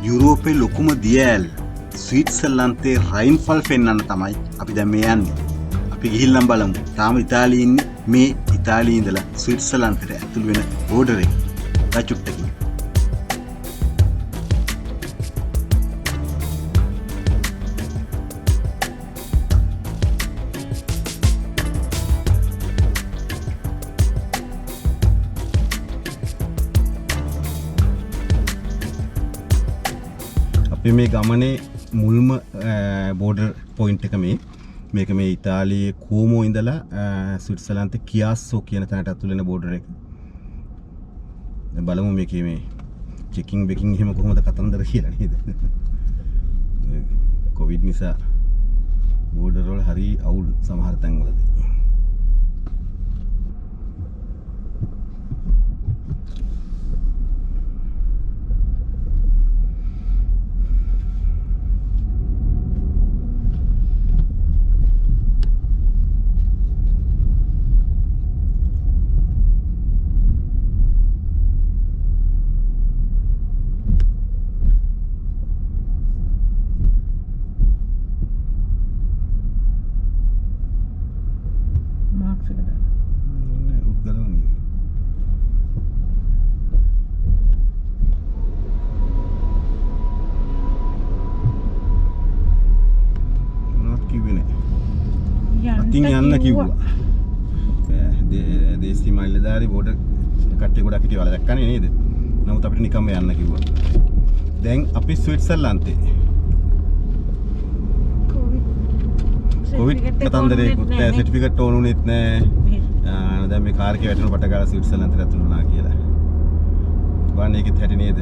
යුරෝපයේ ලොකුම දියඇල් ස්විට්සර්ලන්තයේ රයින්ෆල් පෙන්වන්න තමයි අපි දැන් මේ යන්නේ. අපි ගිහිල්ලා බලමු. තාම ඉතාලියේ ඉන්නේ මේ ඉතාලියේ ඉඳලා ස්විට්සර්ලන්තයට ඇතුළු වෙන බෝඩර් එක. රචුට්ටකින්. මේ ගමනේ මුල්ම බෝඩර් පොයින්ට් එක මේක මේ ඉතාලියේ කෝමෝ ඉඳලා ස්විට්සර්ලන්තේ කියාස්සෝ කියන තැනට ඇතුළු වෙන බෝඩර් එක. දැන් බලමු මේකේ මේ චෙකින් බෙකින් එහෙම කොහොමද කතන්දර කියලා නේද? කොවිඩ් නිසා බෝඩර් වල හරි අවුල් සමහර තැන්වලදී. ඉතින් යන්න කිව්වා. දේශීය මයිලදාරි බෝඩර් කට්ටිය ගොඩක් හිටියවල දැක්කනේ නේද? නමුත් අපිට නිකම්ම යන්න කිව්වා. දැන් අපි ස්විට්සර්ලන්තේ. කොවිඩ් කතන්දරේකුත් නැහැ, සර්ටිෆිකේට් ඕනුනෙත් නැහැ. දැන් මේ කාර් එකේ වැටෙන පට ගාලා ස්විට්සර්ලන්තයට ඇතුළු වුණා කියලා. බලන්න ඒකෙත් හැටි නේද?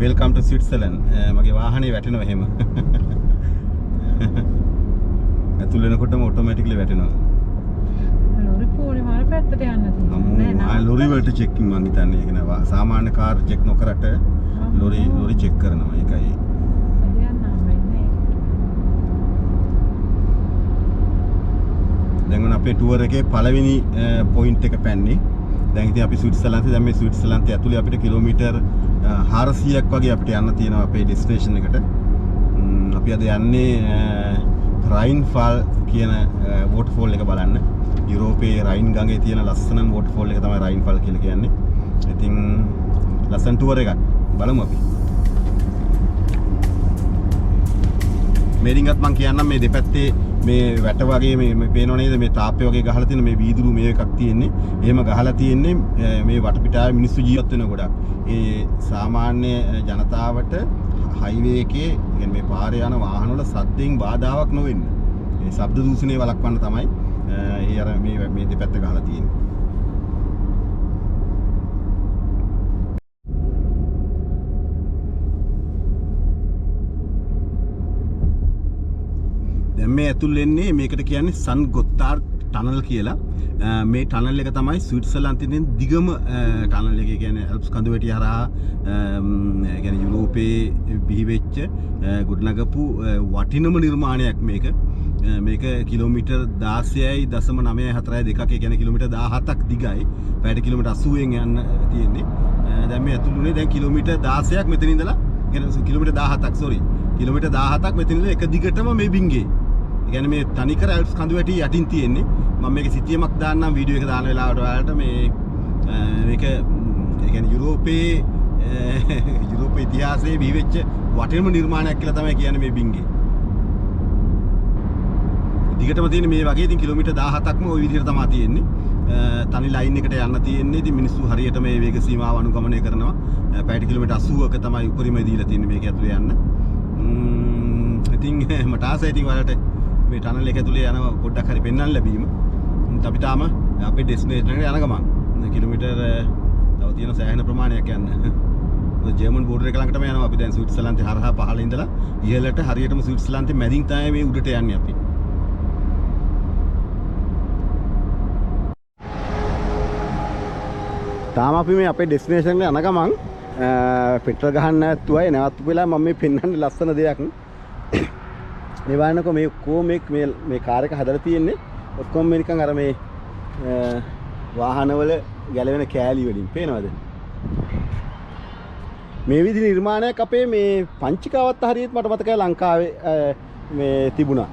වෙල්කම් ටු ස්විට්සර්ලන්ඩ්. මගේ වාහනේ වැටෙනවා එහෙම. ඇතුල් වෙනකොටම ඔටෝමැටිකලි වැටෙනවා. ලොරි පොලේ මාර පැත්තට යන්න තියෙනවා. නෑ ලොරි වලට චෙකින් මං හිතන්නේ ඒක නෑ. සාමාන්‍ය කාර් චෙක් නොකරට ලොරි චෙක් කරනවා. ඒකයි. දැන් අපේ ටුවර් එකේ පළවෙනි පොයින්ට් එක පැන්නේ. දැන් ඉතින් අපි ස්විට්සර්ලන්තේ දැන් මේ ස්විට්සර්ලන්තේ ඇතුලේ අපිට කිලෝමීටර් 400ක් වගේ අපිට යන්න තියෙනවා අපේ ඩෙස්ටිනේෂන් එකට. අපි අද යන්නේ රයින්ෆල් කියන වෝටර්ෆෝල් එක බලන්න. යුරෝපයේ රයින් ගඟේ තියෙන ලස්සනම වෝටර්ෆෝල් එක තමයි රයින්ෆල් කියලා කියන්නේ. ඉතින් ලස්සන ටුවර් එකක් බලමු අපි. මේරින්ගත් මං කියන්නම් මේ දෙපැත්තේ මේ වැට වගේ මේ පේනව නේද මේ තාප්පේ වගේ ගහලා තියෙන මේ වීදුරු මේ එකක් තියෙන්නේ. එහෙම ගහලා තියෙන්නේ මේ වටපිටාවේ මිනිස්සු ජීවත් වෙන ගොඩක්. ඒ සාමාන්‍ය ජනතාවට හයිවේ එකේ කියන්නේ මේ පාරේ යන වාහන වල සද්දෙන් බාධාවක් නොවෙන්න. මේ ශබ්ද දූෂණය වළක්වන්න තමයි ඒ අර මේ දෙපැත්ත ගහලා තියෙන්නේ. දැන් මේ ඇතුල් වෙන්නේ මේකට කියන්නේ සන් ගොත්තාර්ඩ් ටනල් කියලා. මේ ටනල් එක තමයි ස්විට්සර්ලන්තයේ දිගම ටනල් එක. කියන්නේ ඇල්ප්ස් කඳුවැටිය හරහා කියන්නේ යුරෝපයේ බිහිවෙච්ච ගොඩනගපු වටිනම නිර්මාණයක් මේක. මේක කිලෝමීටර් 16.942ක්. ඒ කියන්නේ කිලෝමීටර් 17ක් දිගයි. පැයට කිලෝමීටර් 80න් යන්න තියෙන්නේ. දැන් මේ ඇතුළුනේ දැන් කිලෝමීටර් 16ක් මෙතන ඉඳලා කියන්නේ කිලෝමීටර් 17ක් කිලෝමීටර් 17ක් මෙතන ඉඳලා එක දිගටම මේ බින්ගේ. ඒ කියන්නේ මේ තනිකර ඇල්ප්ස් කඳුවැටි යටින් තියෙන්නේ. මම මේක සිතියමක් දාන්නම් වීඩියෝ එක දාන වෙලාවට ඔයාලට මේ මේක ඒ කියන්නේ යුරෝපයේ ඉතිහාසයේ බිහිවෙච්ච වටිනම නිර්මාණයක් කියලා තමයි කියන්නේ මේ බින්ගේ. දිගටම තියෙන මේ වගේ ඉතින් කිලෝමීටර් 17ක්ම ওই විදිහට තමයි තියෙන්නේ. තනි ලයින් එකට යන්න තියෙන්නේ. ඉතින් මිනිස්සු හරියට මේ වේග සීමාව අනුගමනය කරනවා. පැයට කිලෝමීටර් 80ක තමයි උපරිම දීලා තියෙන්නේ මේක ඇතුලේ යන්න. ඉතින් මට ආසයි ඉතින් ඔයාලට මේ ටනල් එක ඇතුලේ යන පොඩ්ඩක් හරි පෙන්වන්න ලැබීම. අපි තාම අපේ ඩෙස්ටිනේෂන් එකට යන ගමන් කිලෝමීටර් තව තියෙන සෑහෙන ප්‍රමාණයක් යන්න. ජර්මන් බෝඩර් එක ළඟටම යනවා අපි දැන් ස්විට්සර්ලන්තේ හරහා පහළ ඉඳලා ඉහළට හරියටම ස්විට්සර්ලන්තේ මැදින් තමයි මේ උඩට යන්නේ අපි. තාම අපි මේ අපේ ඩෙස්ටිනේෂන් එකට යන ගමන් පෙට්‍රල් ගහන්න නැතුවයි නැවතුපු වෙලා මම මේ පෙන්වන්න ලස්සන දෙයක්. මේ බලන්නකෝ මේ ඔක්කොම මේ කාර් එක හදලා තියෙන්නේ ඔක්කොම මේ නිකන් අර මේ වාහනවල ගැලවෙන කෑලි වලින් පේනවද? මේ විදි නිර්මාණයක් අපේ මේ පංචිකාවත් හරියට මට මතකයි ලංකාවේ මේ තිබුණා.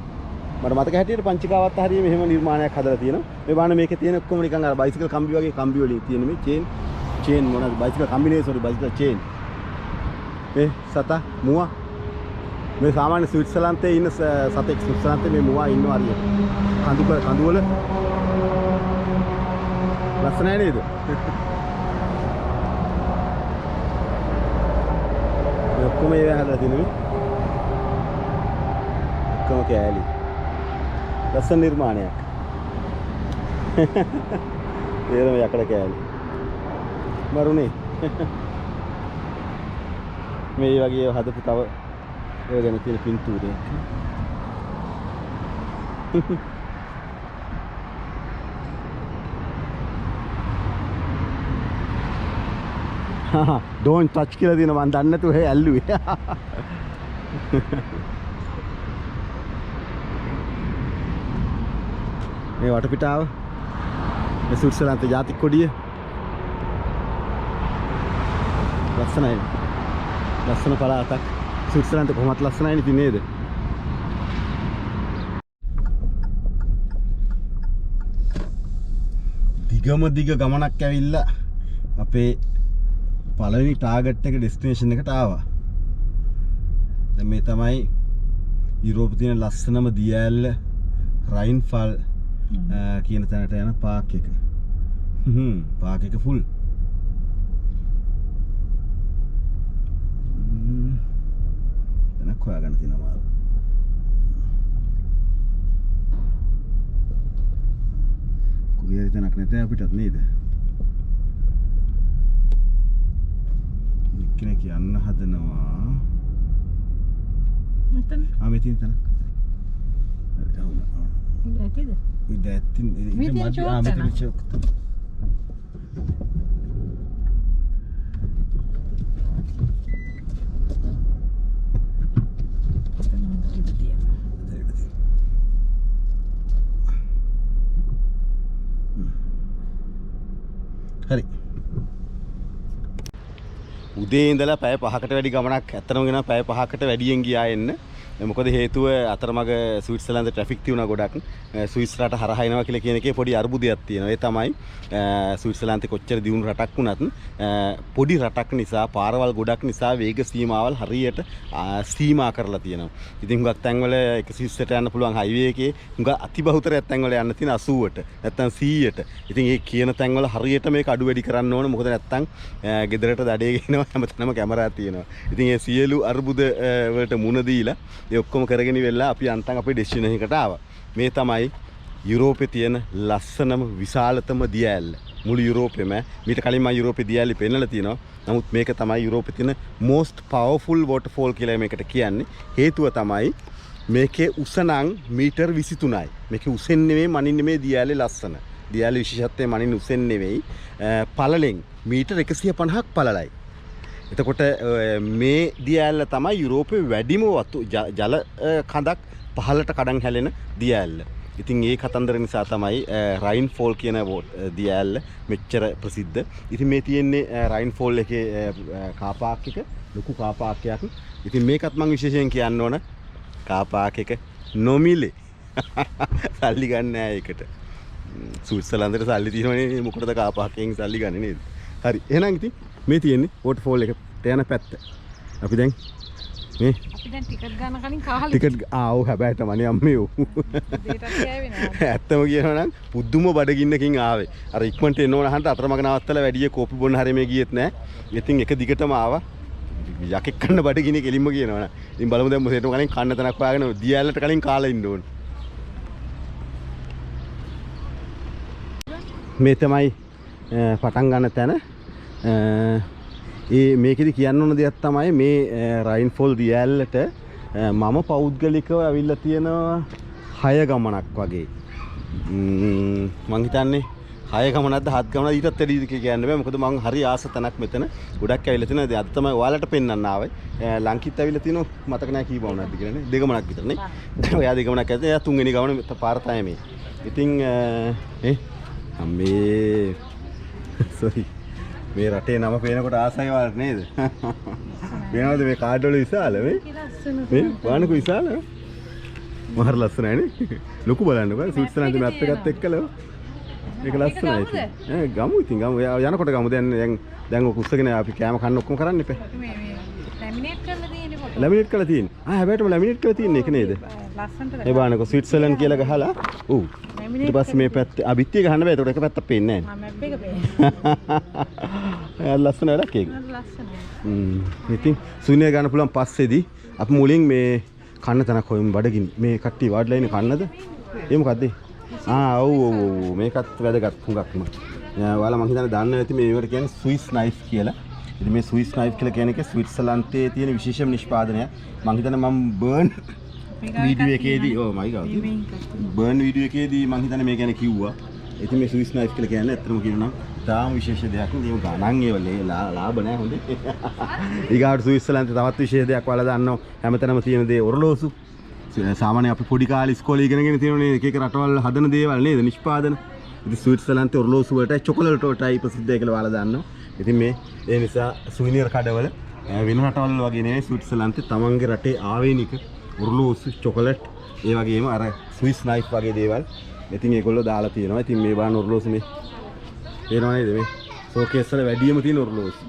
මට මතක හැටියට පංචිකාවත් හරිය මෙහෙම නිර්මාණයක් හදලා තියෙනවා. මේ බලන්න මේකේ තියෙන ඔක්කොම නිකන් අර බයිසිකල් කම්බි වගේ කම්බි වලින් තියෙන මේ චේන් මොනවද බයිසිකල් කම්බි නේ සෝරි බයිසිකල් චේන්. මේ සතා මුවා මේ සාමාන්‍ය ස්විට්සර්ලන්තයේ ඉන්න සතෙක් ස්විට්සර්ලන්තයේ මේ මුවා ඉන්නවා හරියට. කඳු වල ලස්සනයි නේද? මේ ඔක්කොම ඒවා හදලා තියෙනවා. ඔක්කොම කෑලි. ලස්සන නිර්මාණයක්. ඒරම යකඩ කෑලි. මරුනේ. මේ වගේ හදපු තව ඒ ගැන තියෙන පින්තූරයක්. don't touch කියලා දින මන් දන්නේ නැතුව හේ ඇල්ලුවේ. මේ වටපිටාව මේ ස්විට්සර්ලන්ත ජාතික කොඩිය ලස්සනයි. ලස්සන පළාතක්. ස්විට්සර්ලන්ත කොහොමත් ලස්සනයිනේ ඉතින් නේද? දිග ගමනක් ඇවිල්ලා අපේ පළවෙනි ටාගට් එක ඩෙස්ටිනේෂන් එකට ආවා. දැන් මේ තමයි යුරෝපයේ තියෙන ලස්සනම දියඇල්ල රයින්ෆල් කියන තැනට යන පාක් එක. පාක් එක ෆුල්. දැන් හොයාගන්න තියෙනවා. කොහේ හරි තැනක් නැතේ අපිටත් නේද? කෙනෙක් යන්න හදනවා. මෙතන. මෙතන තැනක්. ඇතිද? මෙතන චෝක්. හරි. උදේ ඉඳලා පැය 5කට වැඩි ගමනක් ඇත්තටම ගෙන පැය 5කට වැඩියෙන් ගියා එන්න. මොකද හේතුව අතරමඟ ස්විට්සර්ලන්ත ට්‍රැෆික් තියුණා ගොඩක්. ස්විස් රට හරහා එනවා කියලා කියන එකේ පොඩි අරුබුදයක් තියෙනවා. ඒ තමයි ස්විට්සර්ලන්තේ කොච්චර දියුණු රටක් වුණත් පොඩි රටක් නිසා පාරවල් ගොඩක් නිසා වේග සීමාවල් හරියට සීමා කරලා තියෙනවා. ඉතින් හුඟක් තැන්වල 120ට යන්න පුළුවන් හයිවේ එකේ හුඟ අතිබහුතරයක් තැන්වල යන්න තියෙන 80ට නැත්නම් 100ට. ඉතින් ඒ කියන තැන්වල හරියට මේක අඩු වැඩි කරන්න ඕන. මොකද නැත්නම් ගෙදරට දඩේ ගේනවා හැමතැනම කැමරා තියෙනවා. ඉතින් ඒ සියලු අරුබුද වලට මුණ දීලා ඒ ඔක්කොම කරගෙන ඉවෙලා අපි අන්තම් අපේ ඩෙස්ටිනේෂන් එකට ආවා. මේ තමයි යුරෝපේ තියෙන ලස්සනම විශාලතම දියඇල්ල. මුළු යුරෝපෙම මීට කලින් මම යුරෝපේ දියඇල්ල පෙන්නලා තියෙනවා. නමුත් මේක තමයි යුරෝපේ තියෙන most powerful waterfall කියලා මේකට කියන්නේ. හේතුව තමයි මේකේ උස නම් මීටර් 23යි. මේකේ උසෙන් නෙමෙයි මනින් නෙමෙයි දියඇල්ලේ ලස්සන. දියඇල්ලේ විශේෂත්වය මනින් උසෙන් නෙමෙයි පළලෙන් මීටර් 150ක් පළලයි. එතකොට මේ දියඇල්ල තමයි යුරෝපයේ වැඩිම ජල කඳක් පහළට කඩන් හැලෙන දියඇල්ල. ඉතින් ඒ කතන්දර නිසා තමයි රයින් ෆෝල් කියන දියඇල්ල මෙච්චර ප්‍රසිද්ධ. ඉතින් මේ තියෙන්නේ රයින් ෆෝල් එකේ කාර් පාක් එක, ලොකු කාර් පාක් එකක්. ඉතින් මේකත් මම විශේෂයෙන් කියන්න ඕන කාර් පාක් එක නොමිලේ. සල්ලි ගන්න නෑ ඒකට. ස්විට්සර්ලන්තේ සල්ලි තියෙනවනේ මොකටද කාර් පාක් එකෙන් සල්ලි ගන්නේ නේද? හරි. එහෙනම් ඉතින් මේ තියෙන්නේ වෝටර්ෆෝල් එකට යන පැත්ත. අපි දැන් මේ අපි දැන් ටිකට් ගන්න කලින් කාලේ ටිකට් ආව හැබැයිටම නේ අම්මේ ඌ. දෙයටත් ගෑවෙනවා. ඇත්තම කියනවා නම් පුදුම බඩගින්නකින් ආවේ. අර ඉක්මනට එන්න ඕන අහන්න අතරමඟ නවත්තලා වැඩි කෝපි බොන්න හැරෙ මේ ගියෙත් නෑ. ඉතින් එක දිගටම ආවා. යකෙක් කන්න බඩගින්නේ කෙලින්ම කියනවා නේ. ඉතින් බලමු දැන් මොසෙටම කලින් කන්න තැනක් හොයාගෙන දියැලට කලින් කාලා ඉන්න ඕන. මේ තමයි පටන් ගන්න තැන. ඒ මේකෙදි කියන්න ඕන දෙයක් තමයි මේ රයින් ෆෝල් දියැලට මම පෞද්ගලිකව ඇවිල්ලා තියෙන 6 ගමනක් වගේ. මං හිතන්නේ 6 ගමනක්ද 7 ගමනක්ද ඊටත් වැඩිද කියන්න බෑ. මොකද මං හරි ආස තැනක් මෙතන ගොඩක් ඇවිල්ලා තියෙනවා. අද තමයි ඔයාලට පෙන්වන්න ආවේ. ලංකිත් ඇවිල්ලා තිනු මතක නැහැ කී ගමනක්ද කියලා නේ. 2 ගමනක් විතර නේ. ඔයා 2 ගමනක් ඇද්ද? එයා 3 වෙනි ගමන පාර තමයි මේ. ඉතින් අම්මේ sorry මේ රටේ නම පේනකොට ආසයි වලට නේද? වෙනවද මේ කාඩ් වල විශාල මේ? මේ වානක විශාල. මහර ලස්සනයි නේ. ලොකු බලන්නකෝ ස්විට්සර්ලන්තේ මැප් එකත් එක්කලා. ඒක ලස්සනයි. ගමු ඉතින් ගමු. යනකොට ගමු දැන් ඔක උස්සගෙන අපි කෑම කන්න ඔක්කොම කරන්න එපා. මේ ලැමිනේට් කරලා තියෙන්නේ කොට. ලැමිනේට් කරලා තියෙන්නේ. හැබැයිටම ලැමිනේට් කරලා තියෙන්නේ ඒක නේද? ලස්සනට. ඒ බලන්නකෝ ස්විට්සර්ලන්ඩ් කියලා ගහලා. ඔව්. ඊට පස්සේ මේ පැත්තේ බිත්තිය ගහන්න බෑ. ඒකට එක පැත්තක් පේන්නේ නැහැ. මැප් එක පේන්නේ. ලස්සන වැඩක් ඒක. ලස්සනයි. ඉතින් සුනිය ගන්න පුළුවන් පස්සේදී අපි මුලින් මේ කන්න තනක් හොයමු බඩගිනි. මේ කට්ටිය වාඩිලා ඉන්නේ කන්නද? ඒ මොකද්ද? ඔව් මේකත් වැදගත් හුඟක්ම. ඔයාලා මං හිතන්නේ දන්නවා ඇති මේවට කියන්නේ ස්විස් නයිෆ් කියලා. ඉතින් මේ ස්විස් නයිෆ් කියලා කියන එක ස්විට්සර්ලන්තයේ තියෙන විශේෂම නිෂ්පාදනයක්. මං හිතන්නේ මම බර්න් වීඩියෝ එකේදී මයි ගාව බර්න් වීඩියෝ එකේදී මං හිතන්නේ මේ ගැන කිව්වා. ඉතින් මේ ස්විස් නයිෆ් කියලා කියන්නේ ඇත්තටම කියනවා තාම විශේෂ දෙයක් නේ. ඒක ගණන් ඒවලේ ලාභ නැහැ හොඳේ. ඊගාට ස්විට්සර්ලන්තේ තවත් විශේෂ දෙයක් ඔයාලා දන්නවා. හැමතැනම තියෙන දේ ඔරලෝසු. සාමාන්‍ය අපි පොඩි කාලේ ඉස්කෝලේ ඉගෙනගෙන තියෙනනේ එක එක රටවල් හදන දේවල් නේද නිෂ්පාදන. ඉතින් ස්විට්සර්ලන්තේ ඔරලෝසු වලටයි චොකලේට් වලටයි ප්‍රසිද්ධයි කියලා ඔයාලා දන්නවා. ඉතින් මේ ඒ නිසා සුවිනියර් කඩවල වෙන රටවල් වගේ නෙවෙයි ස්විට්සර්ලන්තේ තමන්ගේ රටේ ආවේනික ඔරලෝසු චොකලේට් ඒ වගේම අර ස්විස් නයිෆ් වගේ දේවල්. ඉතින් ඒගොල්ලෝ දාලා තියෙනවා. ඉතින් මේ බලන්න ඔරලෝසු මේ පේනව නේද මේ ෂෝකේස් වල වැඩියම තියෙන ඔරලෝසු.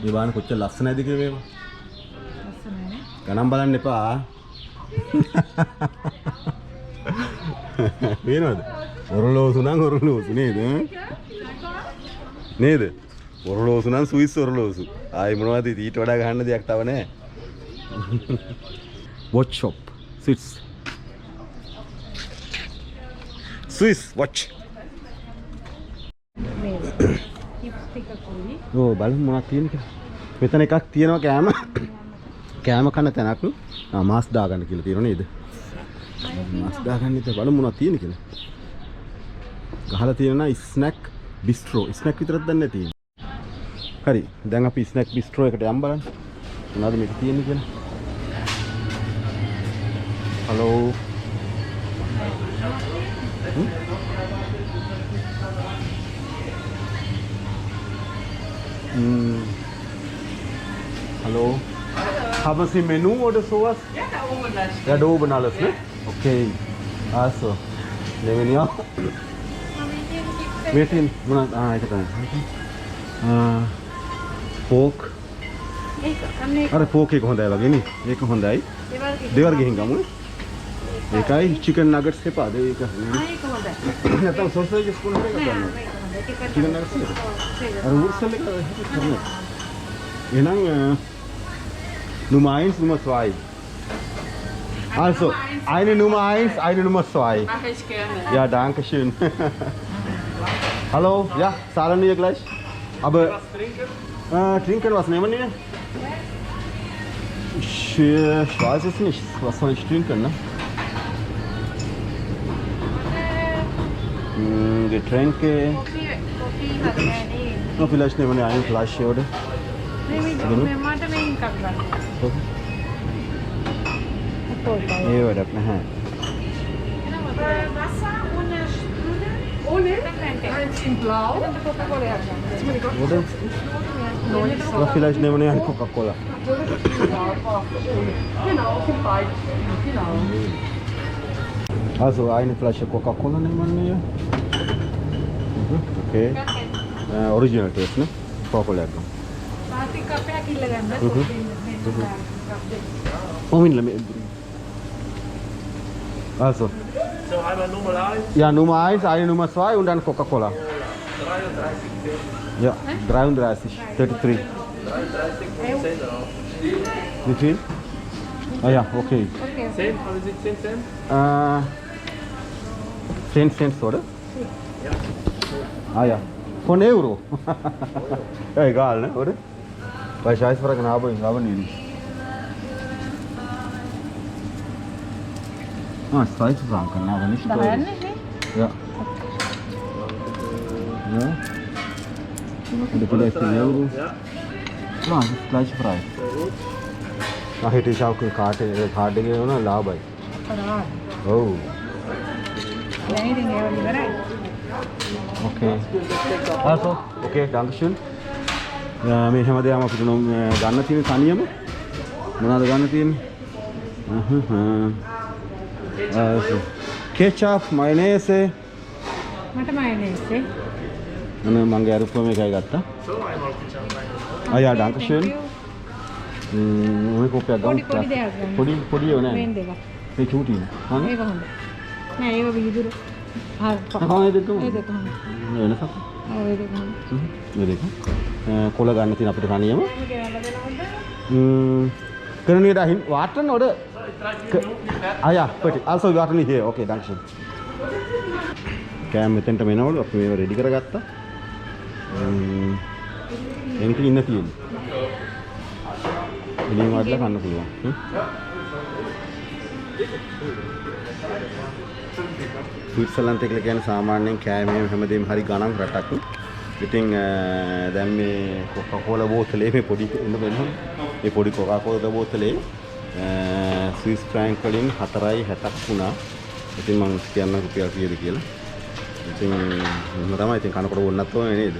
මේ බලන්න කොච්චර ලස්සනයිද කියලා මේවා. ලස්සනයි. ගණන් බලන්න එපා. පේනවද? ඔරලෝසු නම් ඔරලෝසු නේද? නේද? ඔරලෝසු නම් ස්විස් ඔරලෝසු. ආයි මොනවද ඊට වඩා ගහන්න දෙයක් තව නැහැ. watch shop Swiss watch. බලමු මොනවද තියෙන්නේ කියලා. මෙතන එකක් තියෙනවා කෑම කන තැනක්. මාස් දාගන්න කියලා තියෙනවා නේද? මාස් දාගන්න ඉතින් බලමු මොනවද තියෙන්නේ කියලා. ගහලා තියෙනවා ස්නැක් බිස්ට්‍රෝ. ස්නැක් විතරක් දන්නේ නැති. හරි. දැන් අපි ස්නැක් බිස්ට්‍රෝ එකට යමු බලන්න. මොනවද මේක තියෙන්නේ කියලා. Hello. Hallo. Haben Sie Menü oder sowas? Ja, da oben alles. Ja, da oben alles, ne? Okay. Also, nehmen wir. Metin, mana? Itu kan. Pork. Ada pork එක හොඳයි වගේ නේ. ඒක හොඳයි. දෙවල් ගිහින් ගමු. ඒකයි chicken nuggets එපාද? ඒක. ඒක හොඳයි. නැත්නම් sausages කොහොමද කරන්නේ? chicken nuggets. අර උර්සල් එක කරන්නේ. එහෙනම් Nummer 1, Nummer 2. Also, eine Nummer 1, eine Nummer 2. Mache ich gerne. Ja, danke schön. Hallo, ja, zahlen wir gleich. Aber was trinken? Trinken, was nehmen wir? Ich weiß es nicht. Was soll ich trinken, ne? Getränke. No, vielleicht nehmen wir eine Flasche, oder? Iya, udah pernah. Wasser ohne Sprudel? Ohne? Eins in blau. Oder? Oder vielleicht nehmen wir eine Coca-Cola. Genau, für beide. Genau. Also eine Flasche Coca-Cola nehmen wir. Okay. Original taste, ne? Coca-Cola. Pasti kafe akil ganda. Moment, also. So, einmal Nummer 1. Ja, Nummer 1, eine Nummer 2 und dann Coca-Cola. 33. Ja, 33. 33. 33, 10 drauf. Wie viel? Ah ja, okay. 10, haben Sie 10 Cent? 10 Cent, oder? Ja. Ah ja, von Euro. Ja, egal, ne, oder? Weil ich weiß, fragen habe ich nicht. Ah, 2 Franken, aber nicht teuer. Ja. Ja. Oder vielleicht 1 Euro. Ja. Ja, das ist gleich Preis. Sehr gut. Ach, hätte ich auch eine Karte gegeben, ne? Labai. Oh. Okay. Also, okay, danke schön. මේ හැමදේම අපිට ගන්න තියෙන තනියම මොනවද ගන්න තියෙන්නේ? ketchup, mayonnaise. මට මයනේස් මගේ අරුප්පම එකයි ගත්තා. So, einmal bitte an meine. Ah ja, danke schön. මොනේ කෝපයක් ගමු. පොඩි දෙයක් ගන්න. පොඩි ඒව නෑ. වෙන දෙකක්. මේ චූටිනේ. හරි. ඒක හොඳයි. නෑ ඒක විදුරු. මේ දෙක ඒ දෙක හොඳයි. වෙනසක්. ඔව් ඒ දෙක හොඳයි. මේ දෙක. කොළ ගන්න තියෙන අපිට තනියම. මේක යන්න දෙනවද? Können wir dahin warten oder? Ah ja, bitte. Also wir warten hier. Okay, danke schön. කෑම මෙතෙන්ට මෙනවලු අපි මේව රෙඩි කරගත්තා. එන්ටි ඉන්න තියෙන්නේ. එළියෙන් වඩලා කන්න පුළුවන්. ස්විට්සර්ලන්ත කියලා කියන්නේ සාමාන්‍යයෙන් කෑමේ හැමදේම හරි ගණන් රටක්. ඉතින් දැන් මේ කොකාකෝලා බෝතලේ මේ පොඩි ඉන්න බැලුවොත් මේ පොඩි කොකාකෝලා බෝතලේ ස්විස් ෆ්‍රැන්ක් වලින් 4.60ක් වුණා. ඉතින් මම කියන්න රුපියල් කීයද කියලා. ඉතින් මම තමයි ඉතින් කනකොට වොන්නත් ඕනේ නේද?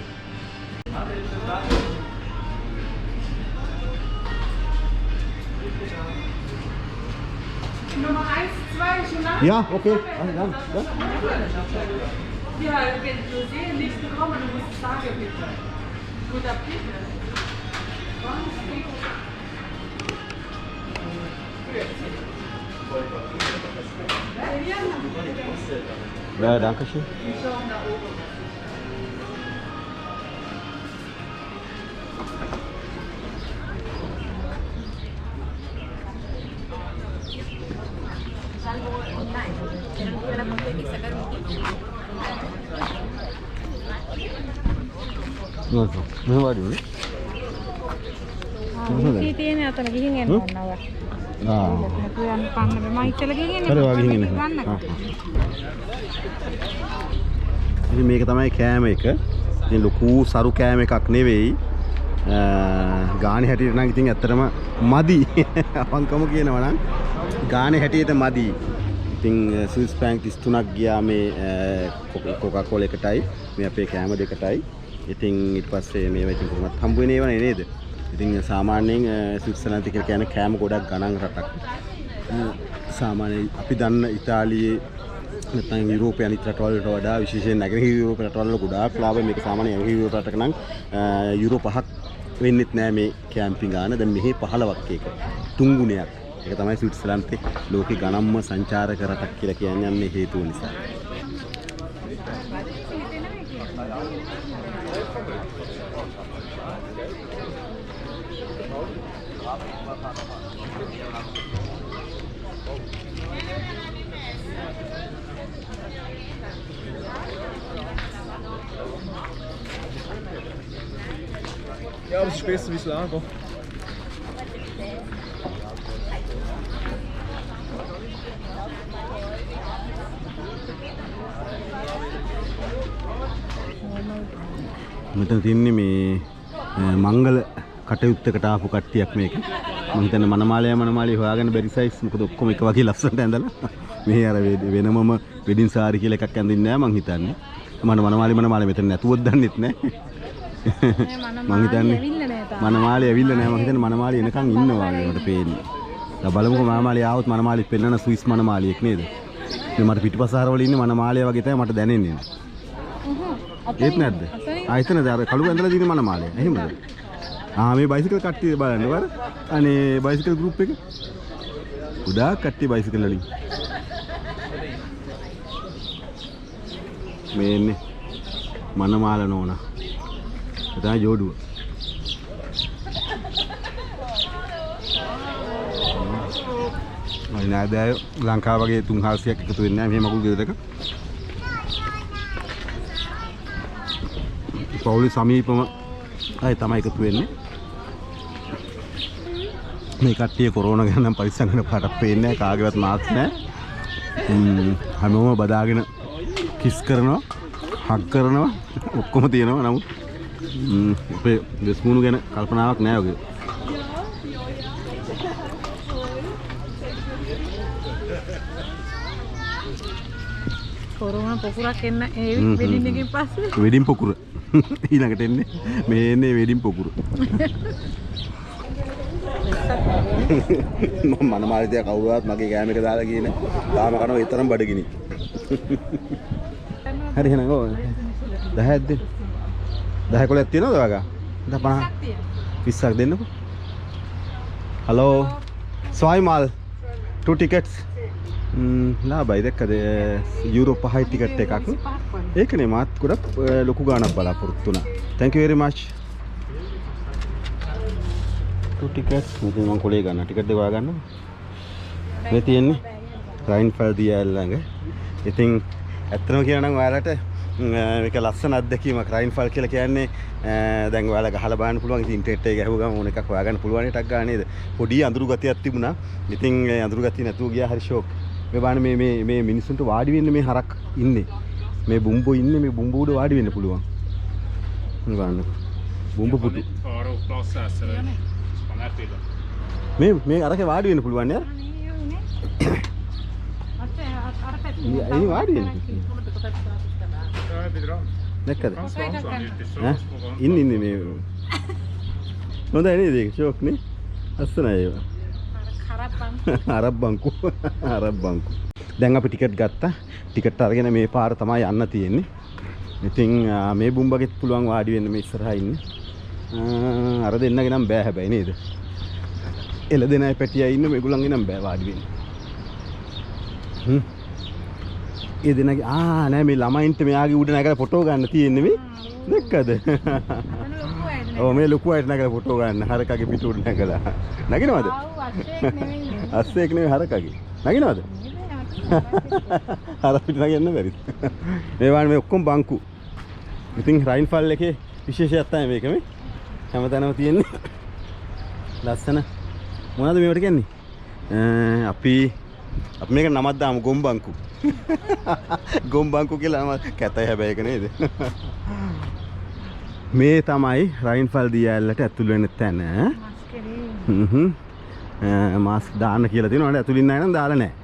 Nummer 1, 2, schon lange? Ja, okay. Ja. Ja, wenn du sehen, nichts bekommen, du musst es sagen, bitte. Gut Appetit. Ja, danke schön. Nossa, não vai doer. ඉති තියෙන අතන ගිහින් එන්න ඕනව. ආ. අපි යන්න පන්නද මම ඉතල ගිහින් එන්න. හරි වගේ ගිහින් එන්න. ඉතින් මේක තමයි කෑම එක. ඉතින් ලොකු සරු කෑම එකක් නෙවෙයි. ගානේ හැටියට නම් ඉතින් ඇත්තටම මදි. අපංකම කියනවා නම් ගානේ හැටියට මදි. ඉතින් ස්විස් ෆ්‍රැන්ක් 33ක් ගියා මේ කොකාකෝලා එකටයි මේ අපේ කෑම දෙකටයි. ඉතින් ඊට පස්සේ මේවා ඉතින් කොහොමත් හම්බ වෙන්නේ ඒවා නේද? ඉතින් සාමාන්‍යයෙන් ස්විට්සර්ලන්ත කියලා කියන්නේ කෑම ගොඩක් ගණන් රටක්. සාමාන්‍යයෙන් අපි දන්න ඉතාලියේ නැත්නම් යුරෝපයේ අනිත් රටවල් වලට වඩා විශේෂයෙන් නැගෙනහිර යුරෝප රටවල් වල ගොඩාක් ලාභ මේක සාමාන්‍යයෙන් නැගෙනහිර යුරෝප රටක නම් යුරෝ 5ක් වෙන්නෙත් නෑ මේ කැම්පින් ගාන. දැන් මෙහි 15ක් ඒක. 3 ගුණයක්. ඒක තමයි ස්විට්සර්ලන්තේ ලෝකේ ගණන්ම සංචාරක රටක් කියලා කියන්නේ මේ හේතුව නිසා. Ja, aber es ist besser wie das Lager. මෙතන තින්නේ මේ මංගල කටයුත්තකට ආපු කට්ටියක් මේක. මම හිතන්නේ මනමාලය හොයාගන්න බැරි සයිස්. මොකද ඔක්කොම එක වගේ ලස්සනට ඇඳලා. මෙහි අර වෙනමම වෙඩින් සාරි කියලා එකක් ඇඳින්නේ නැහැ මං හිතන්නේ. මනමාලය මෙතන නැතුවොත් දන්නෙත් නැහැ. මං හිතන්නේ මනමාලය ඇවිල්ලා නැහැ. මං හිතන්නේ මනමාලය එනකන් ඉන්නවා වගේ මට පේන්නේ. දැන් බලමුකෝ මනමාලය ආවොත් මනමාලි පෙන්නන ස්විස් මනමාලියෙක් නේද? මේ මට පිටිපස්ස හරවල ඉන්නේ මනමාලය වගේ තමයි මට දැනෙන්නේ. ඒත් නැද්ද? ආයතනද අර කළු ඇඳලා තියෙන මනමාලය. එහෙමද? මේ බයිසිකල් කට්ටිය බලන්න බර. අනේ බයිසිකල් ගෲප් එක. ගොඩාක් කට්ටිය බයිසිකල් වලින්. මේ ඉන්නේ මනමාල නෝනා. එතන ජෝඩුව. මම නෑදෑය ලංකාව වගේ 300ක් එකතු වෙන්නේ නැහැ මේ මගුල් ගෙදරක. පවුලේ සමීපම අය තමයි එකතු වෙන්නේ. මේ කට්ටිය කොරෝනා ගැන නම් පරිස්සම් කරන පාටක් පේන්නේ නැහැ. කාගේවත් මාස්ක් නැහැ. හැමෝම බදාගෙන කිස් කරනවා, හග් කරනවා, ඔක්කොම තියෙනවා. නමුත් අපේ දෙස්මුණු ගැන කල්පනාවක් නැහැ වගේ. කොරෝනා පොකුරක් එන්න ඒ වෙඩින් එකෙන් පස්සේ වෙඩින් පොකුර ඊළඟට එන්නේ මේ එන්නේ වෙඩින් පොකුර මම මනමාලිතය කවුරුවත් මගේ කෑම එක දාලා කියන තාම කනවා ඒ තරම් බඩගිනි හරි එහෙනම් ඕ 10ක් දෙන්න 10 කොලයක් තියෙනවද ඔයාගා 50 20ක් දෙන්නකෝ හලෝ සොයිමල් 2 tickets ලාභයි දැක්කද යුරෝ 5 ටිකට් එකක් ඒකනේ මාත් ගොඩක් ලොකු ගාණක් බලාපොරොත්තු වුණා thank you very much 2 tickets මෙතන මම කොලේ ගන්න ටිකට් දෙක ඔයා ගන්නවා මේ තියෙන්නේ රයින්ෆල් දියල් ළඟ ඉතින් ඇත්තම කියනවා නම් ඔයාලට මේක ලස්සන අත්දැකීමක් රයින්ෆල් කියලා කියන්නේ දැන් ඔයාලා ගහලා බලන්න පුළුවන් ඉතින් ඉන්ටර්නෙට් එකේ ගහුව ගමන් ඕන එකක් හොයාගන්න පුළුවන් එකක් ගන්න නේද පොඩි අඳුරු ගතියක් තිබුණා ඉතින් ඒ අඳුරු ගතිය නැතුව ගියා හරි ෂොක් මේ බලන්න මේ මිනිස්සුන්ට වාඩි වෙන්න මේ හරක් ඉන්නේ මේ බුම්බෝ ඉන්නේ මේ බුම්බෝ උඩ වාඩි වෙන්න පුළුවන් මේ බලන්න බුම්බෝ පුටු මේ අරකේ වාඩි වෙන්න පුළුවන් යාර ඒ වාඩි වෙන්න දැක්කද ඉන්නේ මේ හොඳයි නේද ඒක ෂොක් නේ අස්සනයි ඒවා අරබ් බංකු දැන් අපි ටිකට් ගත්තා ටිකට් අරගෙන මේ පාර තමයි යන්න තියෙන්නේ ඉතින් මේ බුම්බගෙත් පුළුවන් වාඩි වෙන්න මේ ඉස්සරහා ඉන්නේ අර දෙන්නගේ නම් බෑ හැබැයි නේද එළ දෙනයි පැටියයි ඉන්න මේගොල්ලන්ගේ නම් බෑ වාඩි වෙන්න ඒ දෙනගේ නෑ මේ ළමයින්ට මෙයාගේ උඩ නැගලා ෆොටෝ ගන්න තියෙන්නේ මේ දැක්කද ඔව් මේ ලොකු අයට නැගලා ෆොටෝ ගන්න හරකගේ පිට උඩ නැගලා නගිනවද අස්සෙක් නෙවෙයි හරකගේ නගිනවද හරක් පිට නගින්න බැරිද මේ වань මේ ඔක්කොම බංකු ඉතින් රයින්ෆල් එකේ විශේෂයක් තමයි මේක මේ හැමතැනම තියෙන්නේ ලස්සන මොනවද මේවට කියන්නේ අපි මේක නමක් දාමු ගොම්බංකු ගොම්බංකු කියලා නම කැතයි හැබැයි ඒක නේද මේ තමයි රයින්ෆල් දියැලට ඇතුල් වෙන තැන මාස්ක් දාන්න කියලා තියෙනවා නේද ඇතුලින් නැහැ නම් දාලා නැහැ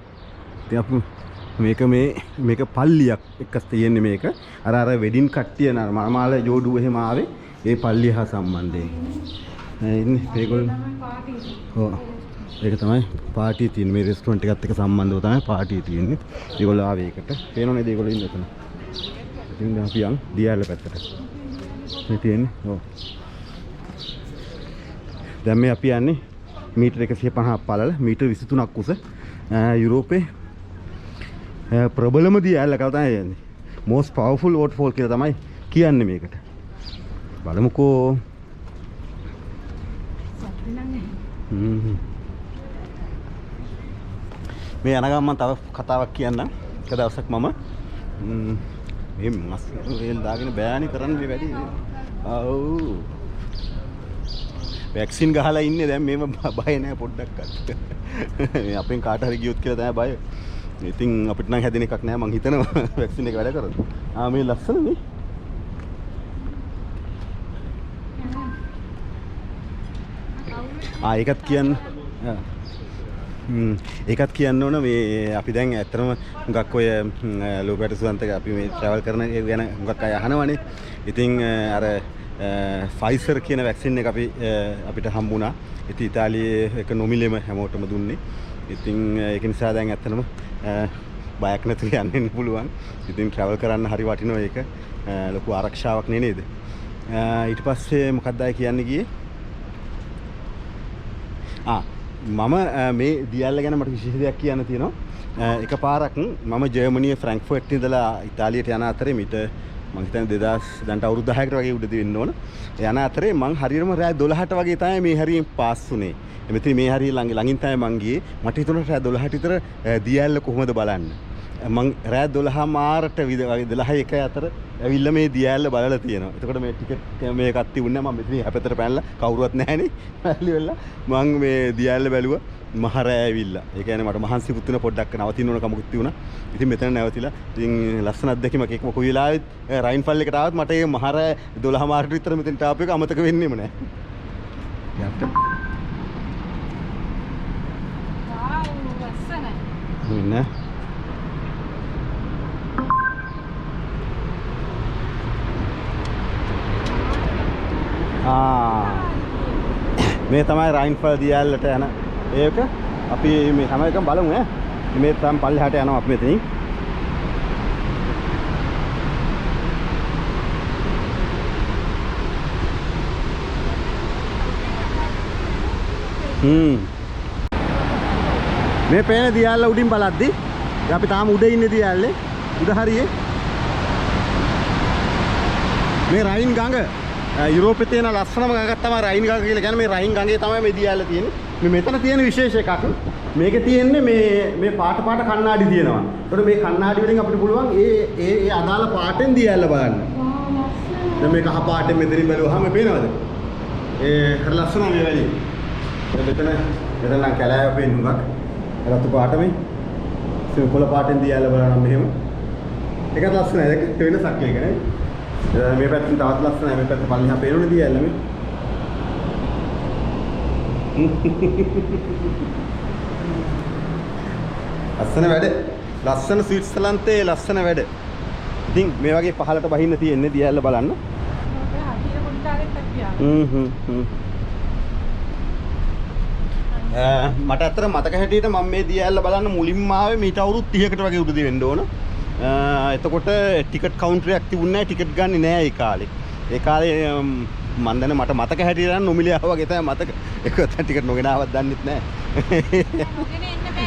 ඉතින් අපි මේක පල්ලියක් එක්කස් තියෙන්නේ මේක අර වෙඩින් කට්ටිය නර මනමාල ජෝඩුව එහෙම ආවේ ඒ පල්ලිය හා සම්බන්ධයෙන් ඉන්නේ මේගොල්ලෝ ඔව් ඒක තමයි පාටිය තියෙන්නේ මේ රෙස්ටුරන්ට් එකත් එක්ක සම්බන්ධව තමයි පාටිය තියෙන්නේ ඒගොල්ලෝ ආවේ ඒකට පේනව නේද ඒගොල්ලෝ ඉන්නේ එතන ඉතින් දැන් අපි යන් දියාල පැත්තට මේ තියෙන්නේ ඔව් දැන් මේ අපි යන්නේ මීටර 150ක් පළල මීටර 23ක් උස යුරෝපේ ප්‍රබලම දියාල කියලා තමයි යන්නේ most powerful waterfall කියලා තමයි කියන්නේ මේකට බලමුකෝ මේ අනගම් මම තව කතාවක් කියන්නම් එක දවසක් මම මේ මස් රේල් දාගෙන බෑනි කරන්න මේ වැඩි ඔව් වැක්සින් ගහලා ඉන්නේ දැන් මේව බය නැහැ පොඩ්ඩක්වත් මේ අපෙන් කාට හරි ගියොත් කියලා තමයි බය ඉතින් අපිට නම් හැදෙන එකක් නැහැ මං හිතනවා වැක්සින් එක වැඩ කරොත් මේ ලස්සන නේ ඒකත් කියන්න ඒකත් කියන්න ඕන මේ අපි දැන් ඇත්තටම හුඟක් ඔය ලෝකයට සුවන්තක අපි මේ ට්‍රැවල් කරන ඒ ගැන හුඟක් අය අහනවනේ ඉතින් අර ෆයිසර් කියන වැක්සින් එක අපිට හම්බුණා ඉතින් ඉතාලියේ එක නොමිලෙම හැමෝටම දුන්නේ ඉතින් ඒක නිසා දැන් ඇත්තටම බයක් නැතුව යන්න පුළුවන් ඉතින් ට්‍රැවල් කරන්න හරි වටිනවා ඒක ලොකු ආරක්ෂාවක් නේද ඊට පස්සේ මොකක්ද අය කියන්නේ ගියේ මම මේ දියල්ල ගැන මට විශේෂ දෙයක් කියන්න තියෙනවා එකපාරක් මම ජර්මනියේ ෆ්‍රැන්ක්ෆර්ට් ඉඳලා ඉතාලියට යන අතරේ මිට මම හිතන්නේ 2000 දැන්ට අවුරුදු 10කට වගේ උඩදී වෙන්න ඕන යන අතරේ මං හරියටම රෑ 12ට වගේ තමයි මේ හරියෙන් පාස් වුනේ මෙතන මේ හරිය ළඟින් තමයි මං ගියේ මට හිතුණා රෑ 12ට විතර දියල්ල කොහොමද බලන්න මං රෑ 12 මාරට 12:01 අතර ඇවිල්ලා මේ දියැල්ල බලලා තියෙනවා. එතකොට මේ ටිකට් මේකක් තිබුණේ නැහැ. මම මෙතන හැපතට පැනලා කවුරුවත් නැහැනේ. පැහැදිලිවෙලා මං මේ දියැල්ල බැලුවා මහ රෑ ඇවිල්ලා. ඒ කියන්නේ මට මහන්සිකුත් වෙන පොඩ්ඩක් නවතින්න ඕන කමකුත් තිබුණා. ඉතින් මෙතන නැවතිලා ඉතින් ලස්සන අත්දැකීමක් ඒක කොයි වෙලාවෙත් රයින්ෆල් එකට ආවත් මට මේ මහ රෑ 12 මාරට විතර මෙතනට ආපු එක අමතක වෙන්නේම නැහැ. යට. වාව් ලස්සනයි. නේ මේ තමයි රයින්ෆල් දියැලට යන ඒක. අපි මේ හැම එකම බලමු ඈ. මේ තමයි පල්ලෙහාට යනවා අපි මෙතනින්. මේ පේන දියැල්ල උඩින් බලද්දි අපි තාම උඩ ඉන්නේ දියැල්ලේ. උඩ හරියේ මේ රයින් ගඟ යුරෝපේ තියෙන ලස්සනම ගඟක් තමයි රයින් ගඟ කියලා කියන්නේ. මේ රයින් ගඟේ තමයි මේ දියැල්ල තියෙන්නේ. මේ මෙතන තියෙන විශේෂ එකක් මේකේ තියෙන්නේ මේ පාට කණ්ණාඩි තියෙනවා. ඒතකොට මේ කණ්ණාඩි වලින් අපිට පුළුවන් ඒ අදාළ පාටෙන් දියැල්ල බලන්න. දැන් මේ කහ පාටෙන් මෙතනින් බැලුවාම පේනවද? හරි ලස්සනයි මේ වැලි. මෙතන නම් කැලෑව පේන්නුවක්. රතු පාට මේ සිව්කොළ පාටෙන් දියැල්ල බලනවා මෙහෙම. ඒකත් ලස්සනයි. ඒක වෙනසක් ඒක නේ. මේ පැත්තෙන් තවත් ලස්සනයි. මේ පැත්ත පල්ලෙහා පේනවනේ දියැල්ල මේ. ලස්සන වැඩ. ලස්සන ස්විට්සර්ලන්තේ ලස්සන වැඩ. ඉතින් මේ වගේ පහලට බහින්න තියෙන්නේ දියැල්ල බලන්න. මට ඇත්තට මතක හැටියට මම මේ දියැල්ල බලන්න මුලින්ම ආවේ මීට අවුරුදු 30කට වගේ උඩදී වෙන්න ඕන. එතකොට ටිකට් කවුන්ටරයක් තිබුණේ නැහැ. ටිකට් ගන්නේ නැහැ ඒ කාලේ. ඒ කාලේ මම දන්නේ මට මතක හැටියට නම් නොමිලේ ආවා වගේ තමයි මතක. ඒක ටිකට් නොගෙන ආවත් දන්නෙත් නැහැ.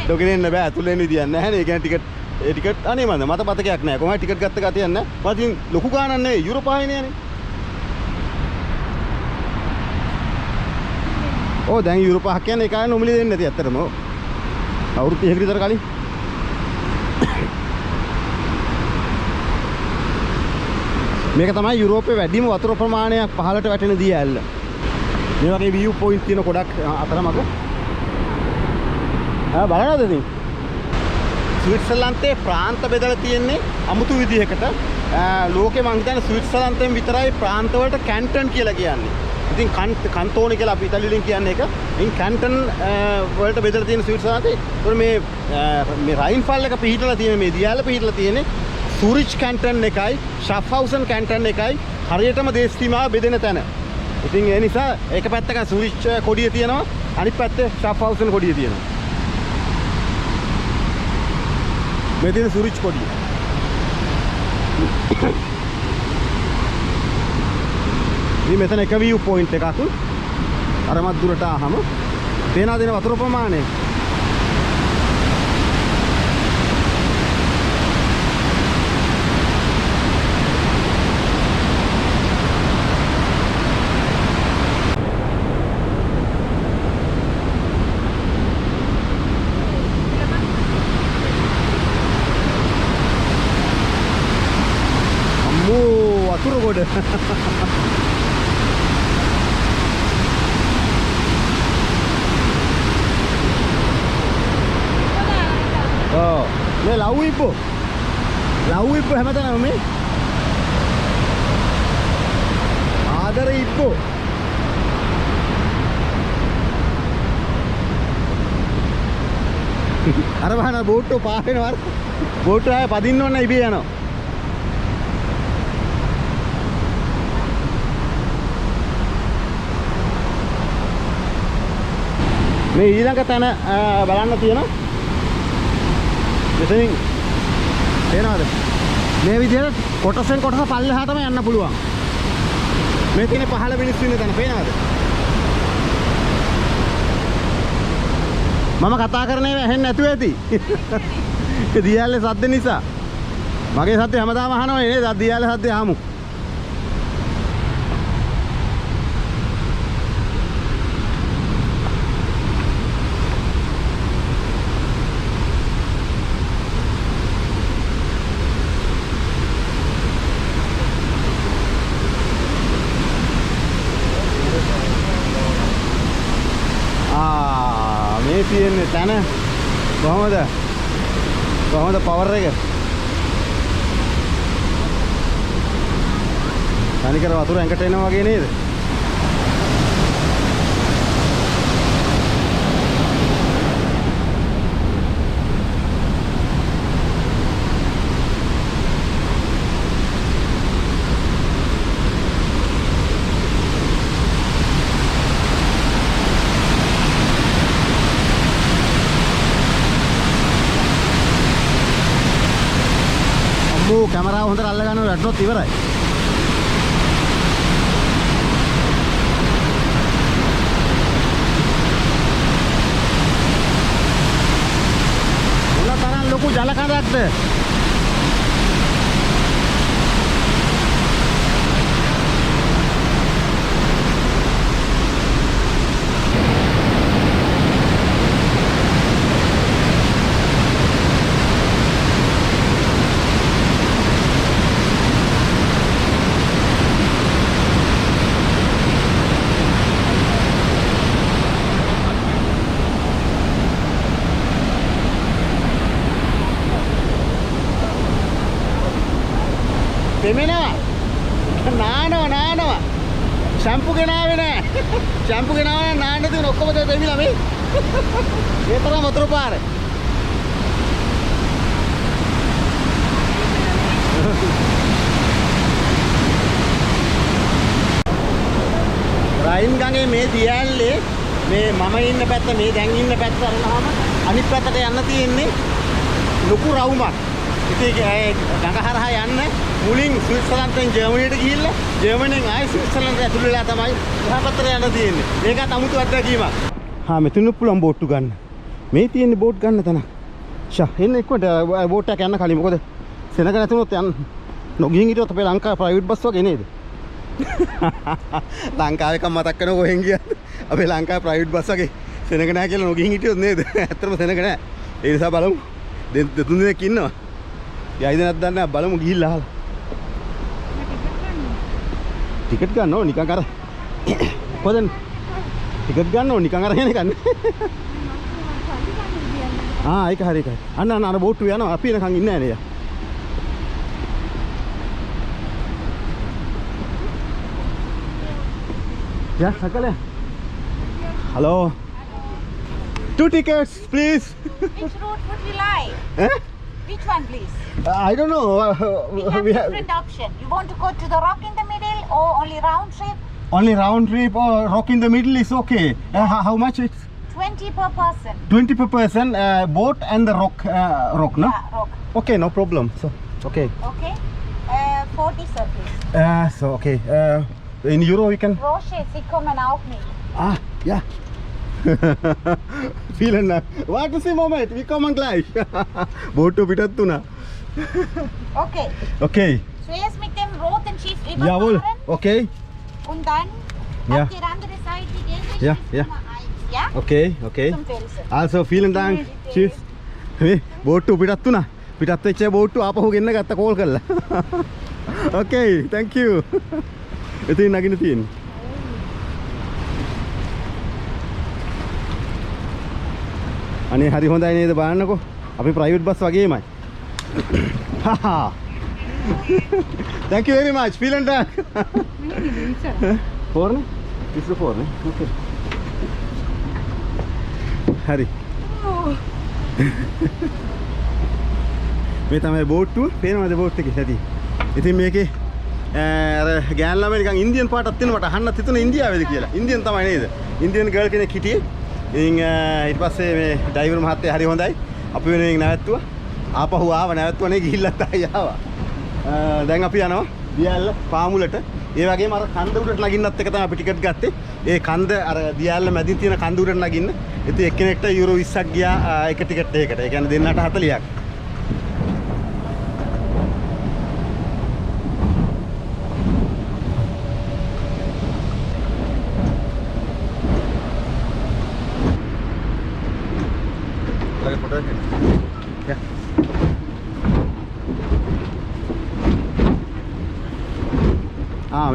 නොගෙන එන්න බෑ. ඇතුළේ එන්න විදියක් නැහැ නේ. ඒ කියන්නේ ටිකට් අනේ මන්ද මට මතකයක් නැහැ. කොහොමද ටිකට් ගත්ත ගතියක් නැහැ. මම ඉතින් ලොකු ගානක් නෙවෙයි යුරෝප ආයනේනේ. ඕ දැන් යුරෝපා කියන්නේ ඒ කාලේ නොමිලේ දෙන්නේ නැති ඇත්තටම. අවුරුදු 30කට විතර කලින්. මේක තමයි යුරෝපයේ වැඩිම වතුර ප්‍රමාණයක් පහළට වැටෙන දියැල්ල. මේ වගේ view point තියෙන ගොඩක් අතරමඟ. බලනවද ඉතින්? ස්විට්සර්ලන්තේ ප්‍රාන්ත බෙදලා තියෙන්නේ අමුතු විදිහකට. ලෝකේ මං හිතන්නේ ස්විට්සර්ලන්තෙන් විතරයි ප්‍රාන්ත වලට කැන්ටන් කියලා කියන්නේ. ඉතින් කන්තෝනි කියලා අපි ඉතාලි වලින් කියන්නේ ඒක. ඉතින් කැන්ටන් වලට බෙදලා තියෙන ස්විට්සර්ලන්තේ. ඒතකොට මේ රයින්ෆල් එක පිහිටලා තියෙන මේ දියැල්ල පිහිටලා තියෙන්නේ සූරිච් කැන්ටන් එකයි ෂාෆ්හාවුසන් කැන්ටන් එකයි හරියටම දේශ සීමාව බෙදෙන තැන. ඉතින් ඒ නිසා එක පැත්තක සූරිච් කොඩිය තියෙනවා අනිත් පැත්තේ ෂාෆ්හාවුසන් කොඩිය තියෙනවා. මේ තියෙන සූරිච් කොඩිය. ඉතින් මෙතන එක view point එකක්. අර මත් දුරට ආවම තේනා දෙන වතුර ප්‍රමාණය. වතුර ගොඩ. මේ ලව් ඉබ්බෝ හැමතැනම මේ ආදර ඉබ්බෝ. අර වහන බෝට්ටෝ පාවෙනවා. බෝට්ටෝ ආයේ පදින්න ඕන ඉබේ යනවා. මේ ඊළඟ තැන බලන්න තියෙන මෙතනින් තේනවද? මේ විදිහට කොටසෙන් කොටස පල්ලෙහාටම යන්න පුළුවන්. මේ තියෙන 15 මිනිස්සු ඉන්න තැන පේනවද? මම කතා කරන ඒවා ඇහෙන්නේ නැතුව ඇති. ඒ දියැලේ සද්ද නිසා. මගේ සද්ද හැමදාම අහනවනේ නේද? දියැලේ සද්ද ආමු. මේ තියෙන්නේ තන කොහමද පවර් එක? තනිකර වතුර ඇඟට එනවා වගේ නේද? කැමරාව හොඳට අල්ල ගන්න වැටුනොත් ඉවරයි. මොන තරම් ලොකු ජල කඳක්ද? දෙමෙනවා නානවා ෂැම්පු ගෙනාවේ නෑ ෂැම්පු ගෙනාවා නම් නාන්න තියෙන ඔක්කොම දෙවිලා මේ ඒ තරම් වතුර පාර රයින් ගඟේ මේ දියැලේ මේ මම ඉන්න පැත්ත මේ දැන් ඉන්න පැත්ත අරනවාම අනිත් පැත්තට යන්න තියෙන්නේ ලොකු රවුමක්. ඉතින් ගඟ හරහා යන්න මුලින් ස්විට්සර්ලන්තෙන් ජර්මනියට ගිහිල්ලා ජර්මනියෙන් ආයි ස්විට්සර්ලන්තයට ඇතුළු වෙලා තමයි එහා පැත්තට යන්න තියෙන්නේ. ඒකත් අමුතු අත්දැකීමක්. හා මෙතන පුළුවන් බෝට්ටු ගන්න. මේ තියෙන්නේ බෝට් ගන්න තැන. ෂා එන්න එක්කමට බෝට් එක යන්න කලින් මොකද සෙනග නැතුනොත් යන්න නොගිහින් හිටියොත් අපේ ලංකාවේ ප්‍රයිවට් බස් වගේ නේද? ලංකාවේ කම මතක් කරන කොහෙන් ගියත් අපේ ලංකාවේ ප්‍රයිවට් බස් වගේ සෙනග නැහැ කියලා නොගිහින් හිටියොත් නේද? ඇත්තටම සෙනග නැහැ. ඒ නිසා බලමු දෙතුන් දිනක් ඉන්නවා. යයිද නැද්ද දන්නේ නැහැ බලමු ගිහිල්ලා අහලා. ටිකට් ගන්න ඕන නිකන් අර කොහෙන්ද ටිකට් ගන්න ඕන නිකන් අරගෙන ගන්න. ඒක හරි ඒකයි. අන්න අර බෝට්ටුව යනවා අපි එනකන් ඉන්නේ නැහැ නේ. Yeah, Sakale. Hello. 2 tickets, please. Which route would you like? Which one, please? I don't know. We have different option. You want to go to the rock in the middle or only round trip? Only round trip or rock in the middle is okay. How much it's? 20 per person. 20 per person. Boat and the rock, no? Yeah, rock. Okay, no problem. So, okay. Okay. 40 sir, please. So okay. In euro we can. Roche, Sie kommen auch nicht. Yeah. Vielen Dank. Warte Sie Moment, wir kommen gleich. Boot පිටත් වුණා. Okay. Okay. Zuerst mit dem roten Schiff Jawohl. überfahren. Okay. Und dann Ja. auf der anderen Seite die gelbe Ja, Schiff ja. Nummer 1. Ja? Okay, okay. Zum Felsen. Also vielen Dank. Tschüss. මේ බෝට්ටු පිටත් වුණා. පිටත් වෙච්ච බෝට්ටු ආපහු ගෙන්න ගත්ත call කරලා. Okay, thank you. ඉතින් නගින්න තියෙන්නේ. අනේ හරි හොඳයි නේද බලන්නකෝ. අපි ප්‍රයිවට් බස් වගේමයි. Thank you very much. Vielen Dank. Four ne? This is four ne? Okay. හරි. මේ තමයි බෝට්ටුව. පේනවද බෝට් එකේ හැටි? ඉතින් මේකේ අර ගෑන් ළමයි නිකන් ඉන්දියන් පාටක් තියෙනවා. මට අහන්නත් හිතුණා ඉන්දියාවේද කියලා. ඉන්දියන් තමයි නේද? ඉන්දියන් ගර්ල් කෙනෙක් හිටියේ. ඉතින් ඊට පස්සේ මේ ඩ්‍රයිවර් මහත්තයා හරි හොඳයි. අපි වෙනුවෙන් නැවැත්තුවා. ආපහු ආව නැවැත්තුවා නේ ගිහිල්ලත් ආයි ආවා. දැන් අපි යනවා දියැල්ල පාමුලට. ඒ වගේම අර කන්ද උඩට නගින්නත් එක තමයි අපි ටිකට් ගත්තේ. ඒ කන්ද අර දියැල්ල මැදින් තියෙන කන්ද උඩට නගින්න. ඉතින් එක්කෙනෙක්ට යුරෝ 20ක් ගියා එක ටිකට් එකකට. ඒ කියන්නේ දෙන්නට 40ක්.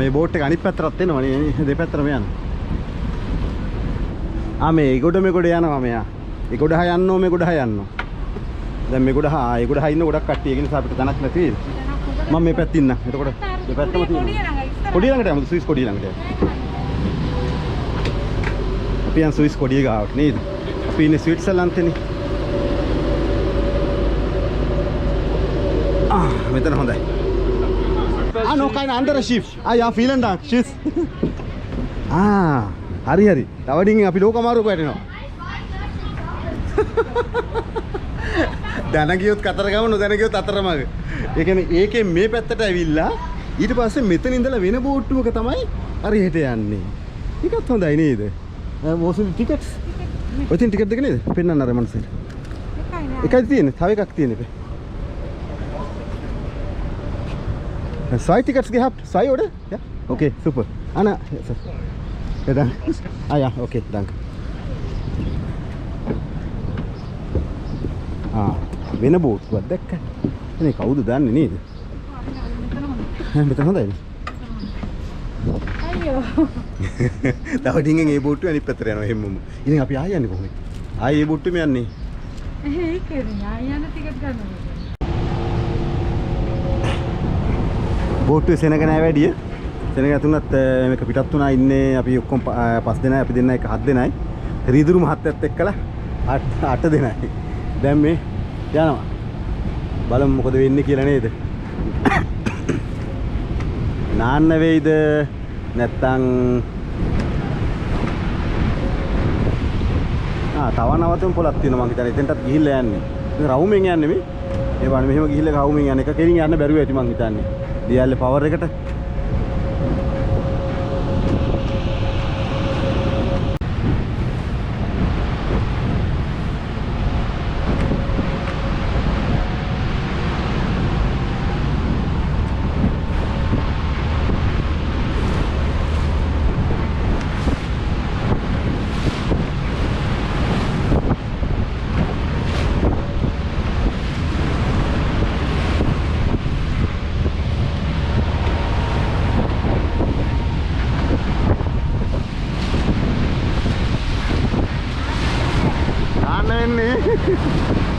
මේ බෝට් එක අනිත් පැත්තටත් එනවා නේ දෙපැත්තටම යනවා. මේ ගොඩ මේ ගොඩ යනවා මෙයා. ඒ ගොඩ හා යන්නෝ මේ ගොඩ හා යන්නෝ. දැන් මේ ගොඩ හා ඒ ගොඩ හා ඉන්න ගොඩක් කට්ටිය. ඒ නිසා අපිට තනක් නැති වේද? මම මේ පැත්තේ ඉන්න. එතකොට දෙපැත්තම තියෙනවා. කොඩිය ළඟට යමුද? ස්විස් කොඩිය ළඟට යමු. අපි යන් ස්විස් කොඩිය ගාවට නේද? අපි ඉන්නේ ස්විට්සර්ලන්තේනේ. මෙතන හොඳයි. No, keine andere Schiff. Ja, vielen Dank. Tschüss. Hari hari. Tawadiin අපි ලෝක මාරුවකට යනවා. දැන ගියොත් කතරගම නොදැන ගියොත් අතරමඟ. ඒ කියන්නේ ඒකේ මේ පැත්තට ඇවිල්ලා ඊට පස්සේ මෙතන ඉඳලා වෙන බෝට්ටුවක තමයි අර හෙට යන්නේ. ටිකක් හොඳයි නේද? මොසුල් ටිකට්ස්. ඔතින් ටිකට් දෙක නේද? පෙන්නන්න අර මනසට. එකයි තියෙන්නේ. තව එකක් තියෙන්නේ. Zwei Tickets gehabt? Zwei, oder? Ja? Okay, super. Anna, ja, danke. Ah ja, okay, danke. වෙන බෝට්ටුවක් දැක්කා. එනේ කවුද දන්නේ නේද? මෙතන හොඳයි. අයියෝ. තව ඩිංගෙන් ඒ බෝට්ටුව අනිත් පැත්තට යනවා හැමෝම. ඉතින් අපි ආයෙ යන්නේ කොහොමද? ආයෙ ඒ බෝට්ටුවම යන්නේ. ඒකේ යන ටිකට් ගන්නවා. බෝට්ටුවේ සෙනග නැහැ වැඩිය. සෙනග තුනත් මේක පිටත් තුනා ඉන්නේ අපි ඔක්කොම 5 දෙනයි අපි දෙන්න එක 7 දෙනයි. රීදුරු මහත්තයත් එක්කලා 8 දෙනයි. දැන් මේ යනවා. බලමු මොකද වෙන්නේ කියලා නේද? නාන්න වෙයිද නැත්තම් තව නවතුම් පොලක් තියෙනවා මං හිතන්නේ එතෙන්ටත් ගිහිල්ලා යන්නේ. ඉතින් රවුමෙන් යන්නේ මේ. ඒ වගේ මෙහෙම ගිහිල්ලා රවුමෙන් යන එක කෙලින් යන්න බැරුව ඇති මං හිතන්නේ. DL පවර් එකට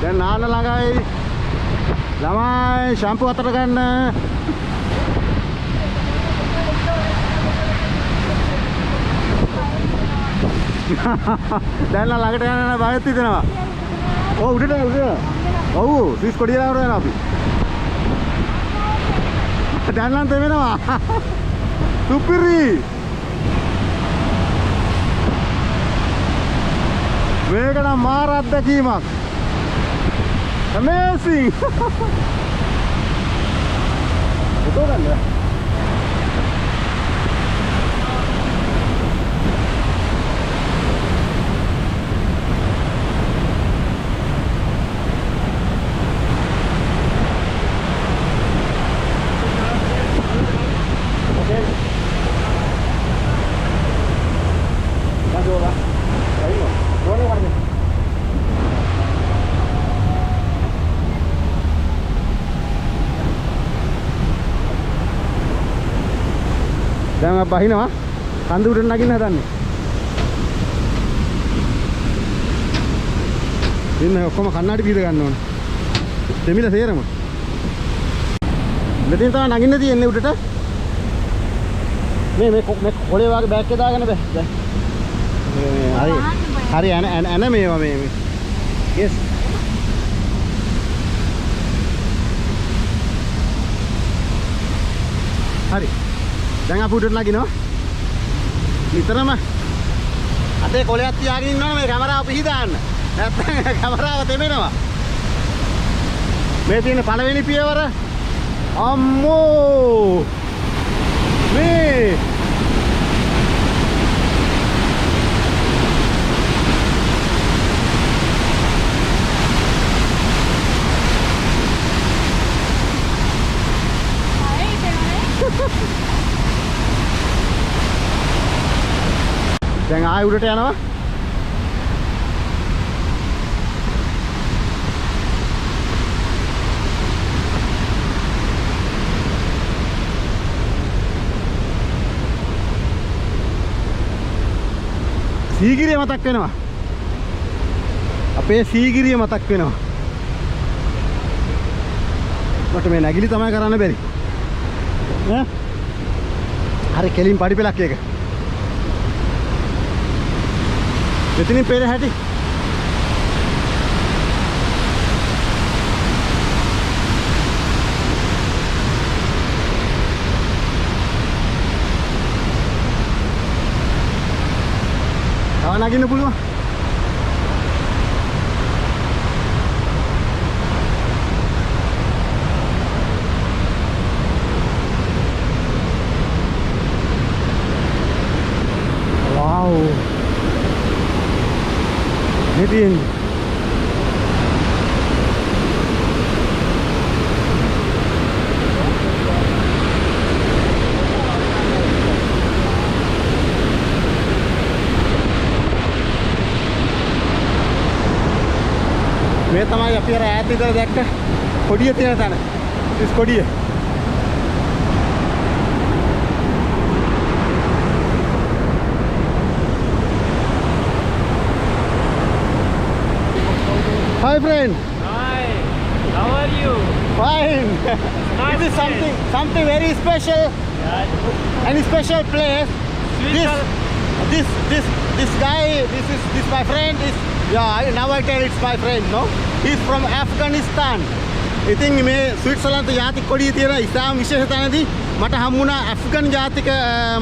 දැන් නාන්න ළඟයි ළමයි ෂැම්පු අතට ගන්න දැන් ළඟට යන්න බයත් හිතෙනවා. ඔව් උඩට ඔව් ස්විස් කොඩිය ලාවට යනවා අපි. දැන් නම් තෙමෙනවා. සුපිරි මේක නම් මාර අත්දැකීමක්. Amazing! Betul kan ya? Oke. Masuk lah. Ayo, boleh warna. දැන් අපි බහිනවා කඳු උඩට නගින්න හදන්නේ. ඉන්න ඔක්කොම කන්නඩි බීද ගන්න ඕනේ. දෙමිල තේරම. මෙතන තමයි නගින්න තියෙන්නේ උඩට. මේ කොලේ වගේ බෑග් එක දාගෙන බෑ. හරි. හරි එන මේවා මේ. yes. හරි. දැන් අපි උඩට නගිනවා. නිතරම අතේ කොලයක් තියාගෙන ඉන්නවනේ මේ කැමරාව පිහිදාන්න. නැත්නම් කැමරාව තෙමෙනවා. මේ තියෙන පළවෙනි පියවර අම්මෝ මේ දැන් ආයෙ උඩට යනවා. සීගිරිය මතක් වෙනවා. අපේ සීගිරිය මතක් වෙනවා. මට මේ නැගිලි තමයි කරන්න බැරි. ඈ? හරි කෙලින් පඩි පෙලක් එක. මෙතනින් පෙර හැටි. තව නගින්න පුළුවන්. මේ තියෙන්නේ. මේ තමයි අපි අර ඈත ඉඳලා දැක්ක කොඩිය තියෙන තැන. ඉස් කොඩිය. Hi friend. Hi, how are you? Fine. Nice This is something very special. Any special place. This guy, this my friend is, now I tell it's my friend, no? He's from Afghanistan. ඉතින් මේ ස්විට්සර්ලන්ත ජාතික කොඩිය තියෙන ඉස්ලාම් විශේෂ තැනදී මට හමු වුණා Afghan ජාතික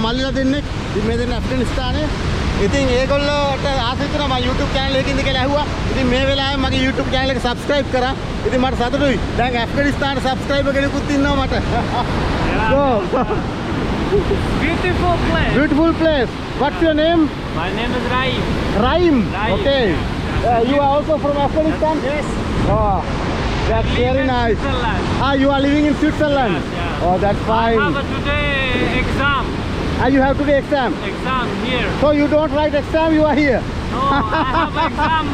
මල්ලිලා දෙන්නෙක්. ඉතින් මේ දෙන්න ඇෆ්ගනිස්තානයේ. ඉතින් ඒගොල්ලෝට ආසයි කරා මම YouTube channel එකකින්ද කියලා ඇහුවා. ඉතින් මේ වෙලාවේ මගේ YouTube channel එක subscribe කරා. ඉතින් මට සතුටුයි. දැන් ඇෆ්ගනිස්තානයේ subscriber කෙනෙකුත් ඉන්නවා මට. So, Beautiful place. beautiful place. What's your name? My name is Raim. Raim. Raim. Okay. You are also from Afghanistan? Yes. Oh, that's very nice. Switzerland. Ah, you are living in Switzerland? Yes, yeah. Oh, that's I fine. have today exam. You have to do exam. Exam here. So you don't write exam, you are here. No, I have exam.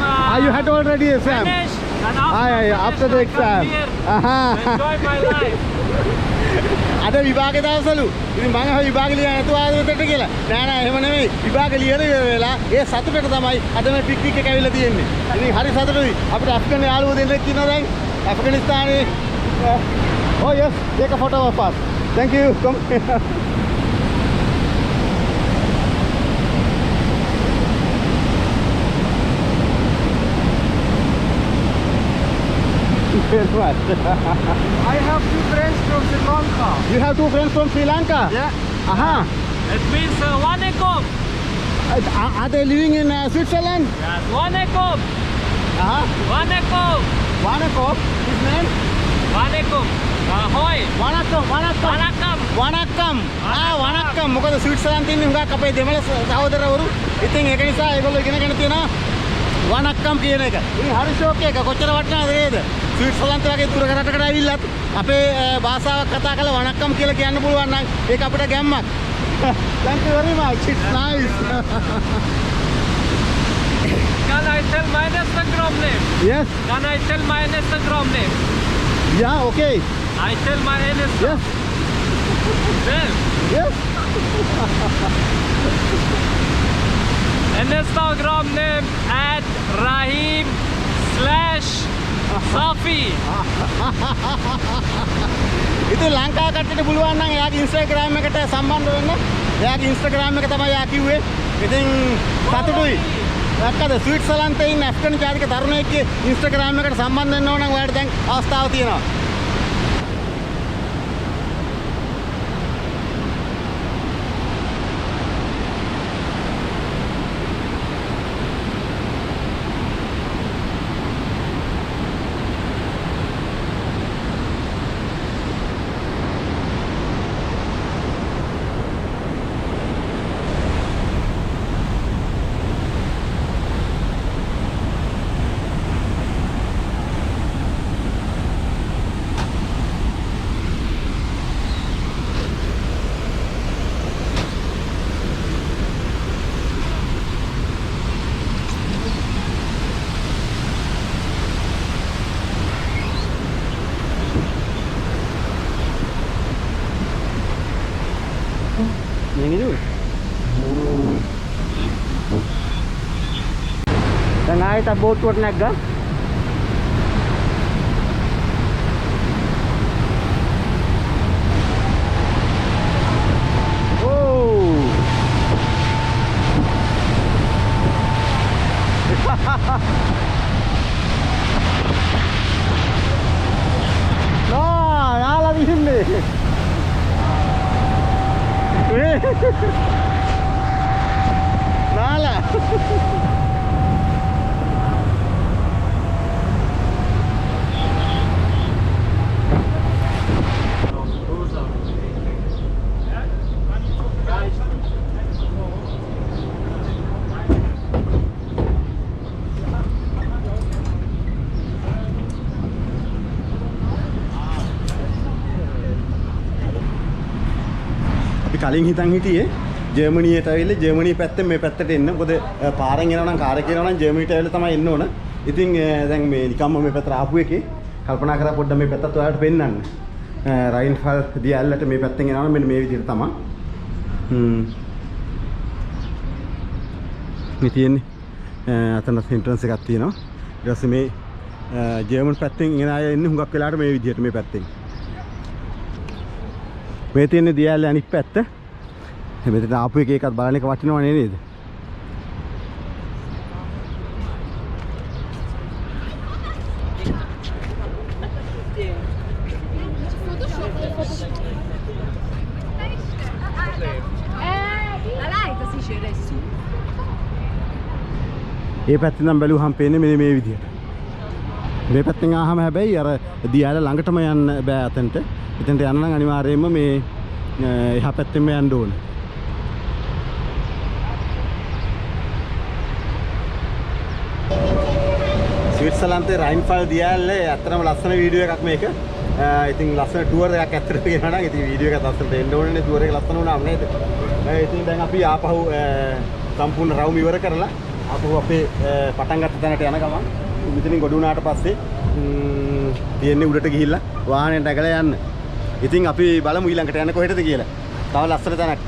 You had already exam. Finish, and After the exam. Enjoy my life. අද විභාගේ දවසලු. ඉතින් මම අහුව විභාග ලියන්න නැතුව ආවද මෙතනට කියලා. නෑ නෑ එහෙම නෙමෙයි. විභාග ලියන වෙලා ඒ සතුටට තමයි අද මේ පික්නික් එක ඇවිල්ලා තියෙන්නේ. ඉතින් හරි සතුටුයි. අපිට ඇෆ්ගන් යාළුවෝ දෙන්නෙක් ඉන්නවා දැන්. ඇෆ්ගනිස්තානයේ. Oh yes, take a photo of us. Thank you. Come. Very much. I have two friends from Sri Lanka. You have two friends from Sri Lanka? Yeah. Aha. It means one ekop. Are they living in Switzerland? Yes, one ekop. One ekop. Wanakop. His name? One ekop. Ahoy. Wanakam. Vanakkam. Vanakkam. Vanakkam. මොකද ස්විට්සර්ලන්තේ ඉන්නේ හුඟක් අපේ දෙමළ සහෝදරවරු. ඉතින් ඒක නිසා ඒගොල්ලෝ ඉගෙනගෙන තියෙනවා වනක්කම් කියන එක. ඉතින් හරි ෂෝක් එක. කොච්චර වටිනවද නේද? ස්විට්සර්ලන්ත වගේ දුර රටකට ඇවිල්ලත් අපේ භාෂාවක් කතා කරලා වනක්කම් කියලා කියන්න පුළුවන් නම් ඒක අපිට ගැම්මක්. Thank you very much. It's nice. Can I tell my Instagram name? Yes. Can I tell my Instagram name? Yeah, okay. I tell my Instagram. Yes. Well, Yes. Instagram name @Rahim/Safi. ඉතින් ලංකාව කට්ටියට පුළුවන් නම් එයාගේ Instagram එකට සම්බන්ධ වෙන්න. එයාගේ Instagram එක තමයි එයා කිව්වේ. ඉතින් සතුටුයි. දැක්කද ස්විට්සර්ලන්තේ ඉන්න ඇෆ්ගන් ජාතික තරුණයෙක්ගේ Instagram එකට සම්බන්ධ වෙන්න ඕන නම් ඔයාලට දැන් අවස්ථාව තියෙනවා. Yang itu. Dan ay ta boat tour nagga. Oh. Nah, ala di sini. Nala. කලින් හිතන් හිටියේ ජර්මනියට ඇවිල්ලා ජර්මනිය පැත්තෙන් මේ පැත්තට එන්න. මොකද පාරෙන් එනවා නම් කාර් එකේ එනවා නම් ජර්මනියට ඇවිල්ලා තමයි එන්න ඕන. ඉතින් දැන් මේ නිකම්ම මේ පැත්තට ආපු එකේ කල්පනා කරා පොඩ්ඩක් මේ පැත්තත් ඔයාලට පෙන්නන්න. රයින්ෆල් දියැලට මේ පැත්තෙන් එනවා මෙන්න මේ විදිහට තමයි. මේ තියෙන්නේ අතන එන්ට්‍රන්ස් එකක් තියෙනවා. ඊට පස්සේ මේ ජර්මන් පැත්තෙන් එන අය එන්නේ හුඟක් වෙලාවට මේ විදිහට මේ පැත්තෙන්. මේ තියෙන්නේ දියැලේ අනිත් පැත්ත. මෙතන ආපු එකත් බලන එක වටිනව නේද? ඒ පැත්තෙන් නම් බැලුවහම පේන්නේ මේ විදිහට. මේ පැත්තෙන් ආවම හැබැයි අර දියාල ළඟටම යන්න බෑ අතෙන්ට. එතනට යන්න නම් අනිවාර්යයෙන්ම මේ එහා පැත්තෙන්ම යන්න ඕනේ. ස්විට්සර්ලන්තේ රයින්ෆල් දියාලේ අතරම ලස්සන වීඩියෝ එකක් මේක. ඉතින් ලස්සන ටුවර් එකක් ඇත්තට කියනවා නම් ඉතින් වීඩියෝ එකක් ලස්සනට එන්න ඕනේ ටුවර් එක ලස්සන වුණාම නේද? ඉතින් දැන් අපි ආපහු සම්පූර්ණ රවුම ඉවර කරලා ආපහු අපේ පටන් ගත්ත තැනට යන ගමන් මෙතනින් ගොඩ වුණාට පස්සේ තියෙන්නේ උඩට ගිහිල්ලා වාහනයට නැගලා යන්න. ඉතින් අපි බලමු ඊළඟට යන්න කොහෙටද කියලා. තව ලස්සන තැනක්.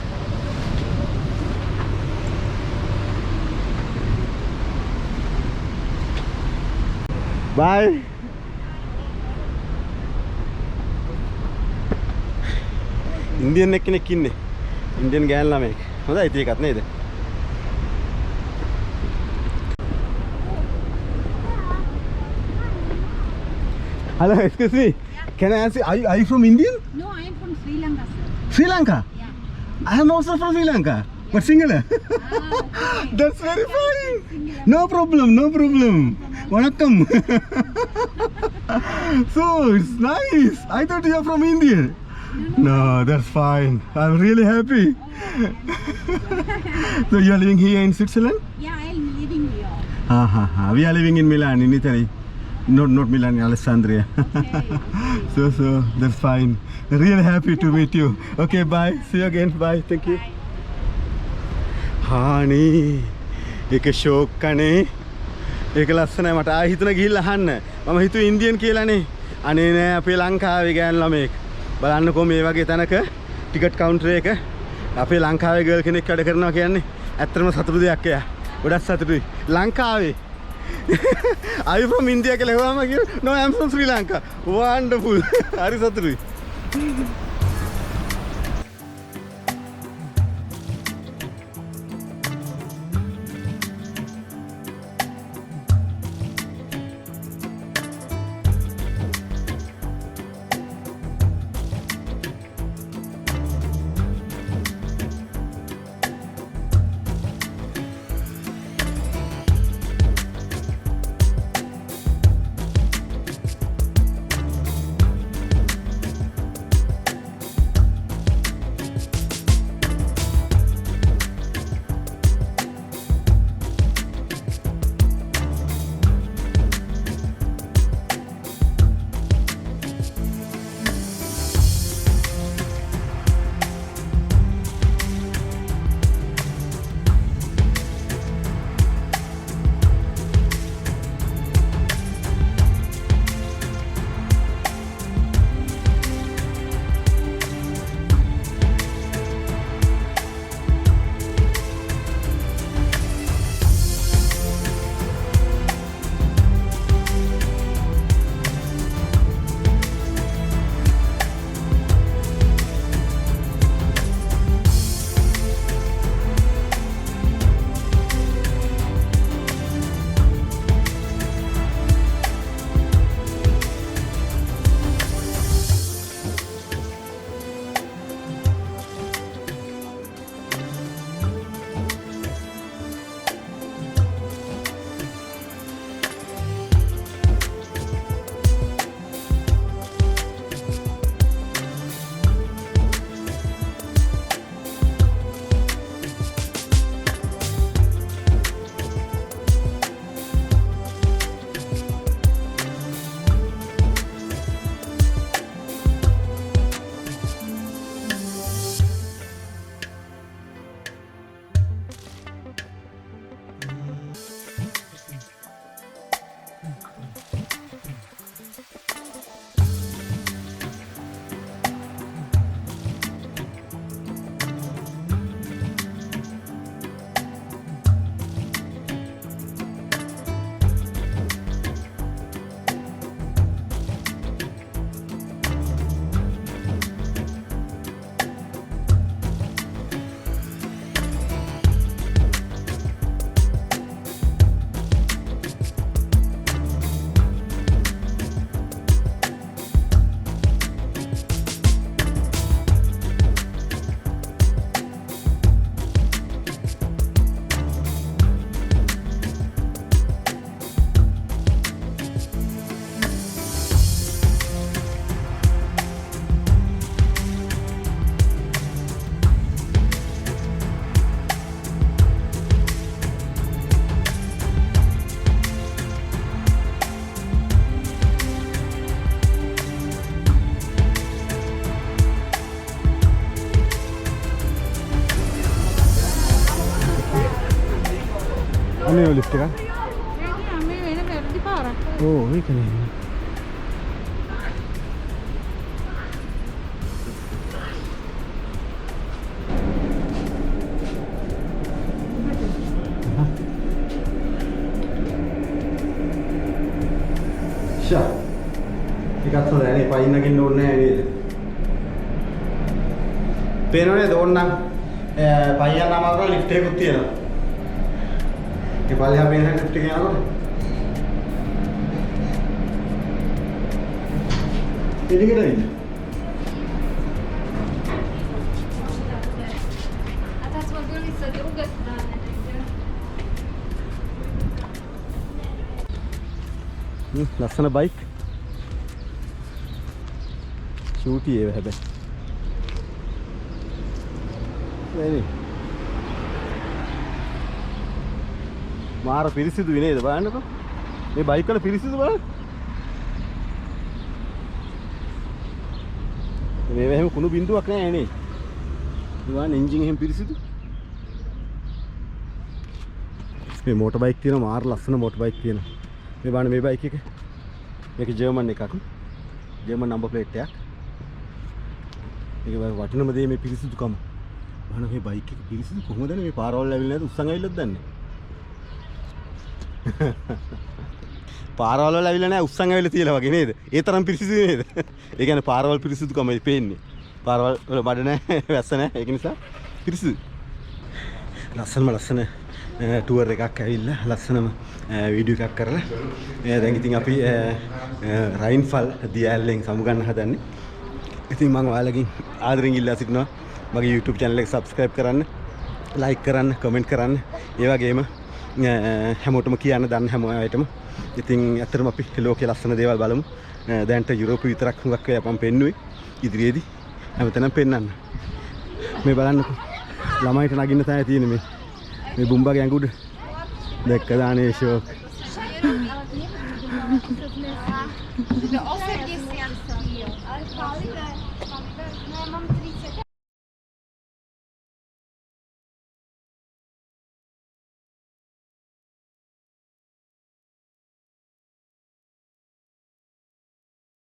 Bye. ඉන්දියන් එක්කෙනෙක් ඉන්නේ. ඉන්දියන් ගෑන් ළමෙක්. හොඳයි ඉතින් ඒකත් නේද? Hello, excuse me. Can I ask you, are you from India? No, I am from Sri Lanka, sir. Sri Lanka? Yeah. I am also from Sri Lanka. But Sinhala. Okay. That's very fine. No problem, no problem. Welcome. So, it's nice. I thought you are from India. No, that's fine. I'm really happy. So, you are living here in Switzerland? Yeah, I am living here. We are living in Milan, in Italy. Not Milan, Alessandria. So that's fine. Really happy to meet you. Okay, bye. See you again. Bye. Thank you. Hani, එක ෂෝක් කනේ. ඒක ලස්සනයි මට ආයෙ හිතුණා ගිහිල්ලා අහන්න. මම හිතුවේ ඉන්දියන් කියලානේ. අනේ නෑ අපේ ලංකාවේ ගෑන් ළමෙක්. බලන්නකෝ මේ වගේ තැනක ටිකට් කවුන්ටර් එක අපේ ලංකාවේ ගර්ල් කෙනෙක් වැඩ කරනවා කියන්නේ ඇත්තටම සතුටු දෙයක් එයා. ගොඩක් සතුටුයි. ලංකාවේ Are you from India? No, I am from Sri Lanka. Wonderful. Hari saturi. තියෙනවා ලිෆ්ට් එකක්. මේ වෙන වැරදි පාරක්. ඕ ඒකනේ. ෂා. එකක් හොඳයි නේ පයින් නගින්න ඕනේ නැහැ නේද? පේනවනේ ඕන්නම් පයින් යන අමාරුයි ලිෆ්ට් එකකුත් තියෙනවා. ඒ පල්ලෙහා පේන ලිෆ්ට් එක යනකොට එළියට ඉන්න. ලස්සන බයික් ෂූටි ඒව හැබැයි නේද මාර පිරිසිදුයි නේද බලන්නකෝ මේ බයික් වල පිරිසිදු බලන්න මේව එහෙම කුණු බින්දුවක් නෑ නේ ඉතින් එන්ජින් එහෙම පිරිසිදු මේ මෝටර් බයික් තියෙනවා මාර ලස්සන මෝටර් බයික් තියෙනවා මේ බලන්න මේ බයික් එක මේක ජර්මන් එකක් ජර්මන් නම්බර් ප්ලේට් එකක් මේක වටිනම දේ මේ පිරිසිදුකම බලන්න මේ බයික් එක පිරිසිදු කොහොමද මේ පාරවල් ඇවිල්ලා නැද්ද උස්සන් ඇවිල්ලාද දන්නේ පාරවල් වල ඇවිල්ලා නැහැ උස්සන් ඇවිල්ලා තියලා වගේ නේද ඒ තරම් පිරිසිදු නේද ඒ කියන්නේ පාරවල් පිරිසිදුකමයි පේන්නේ පාරවල් වල බඩ නැහැ වැස්ස නැහැ ඒක නිසා පිරිසිදු ලස්සන ටුවර් එකක් ඇවිල්ලා ලස්සනම වීඩියෝ එකක් කරලා දැන් ඉතින් අපි රයින්ෆල් දියැලෙන් සමුගන්න හදන්නේ. ඉතින් මම ඔයාලගෙන් ආදරෙන් ඉල්ලා සිටිනවා මගේ YouTube channel එක subscribe කරන්න, like කරන්න, comment කරන්න. ඒ වගේම හැමෝටම කියන්න දන්න හැම අයටම. ඉතින් ඇත්තටම අපි ලෝකයේ ලස්සන දේවල් බලමු. දැන්ට යුරෝපෙ විතරක් හුඟක් වෙයි අපම් පෙන්නුවේ. ඉදිරියේදී හැමතැනම පෙන්වන්න. මේ බලන්නකෝ. ළමයිට නගින්න තමයි තියෙන්නේ මේ. මේ බුම්බාගේ ඇඟුඩ දැක්ක දානේ ෂෝක්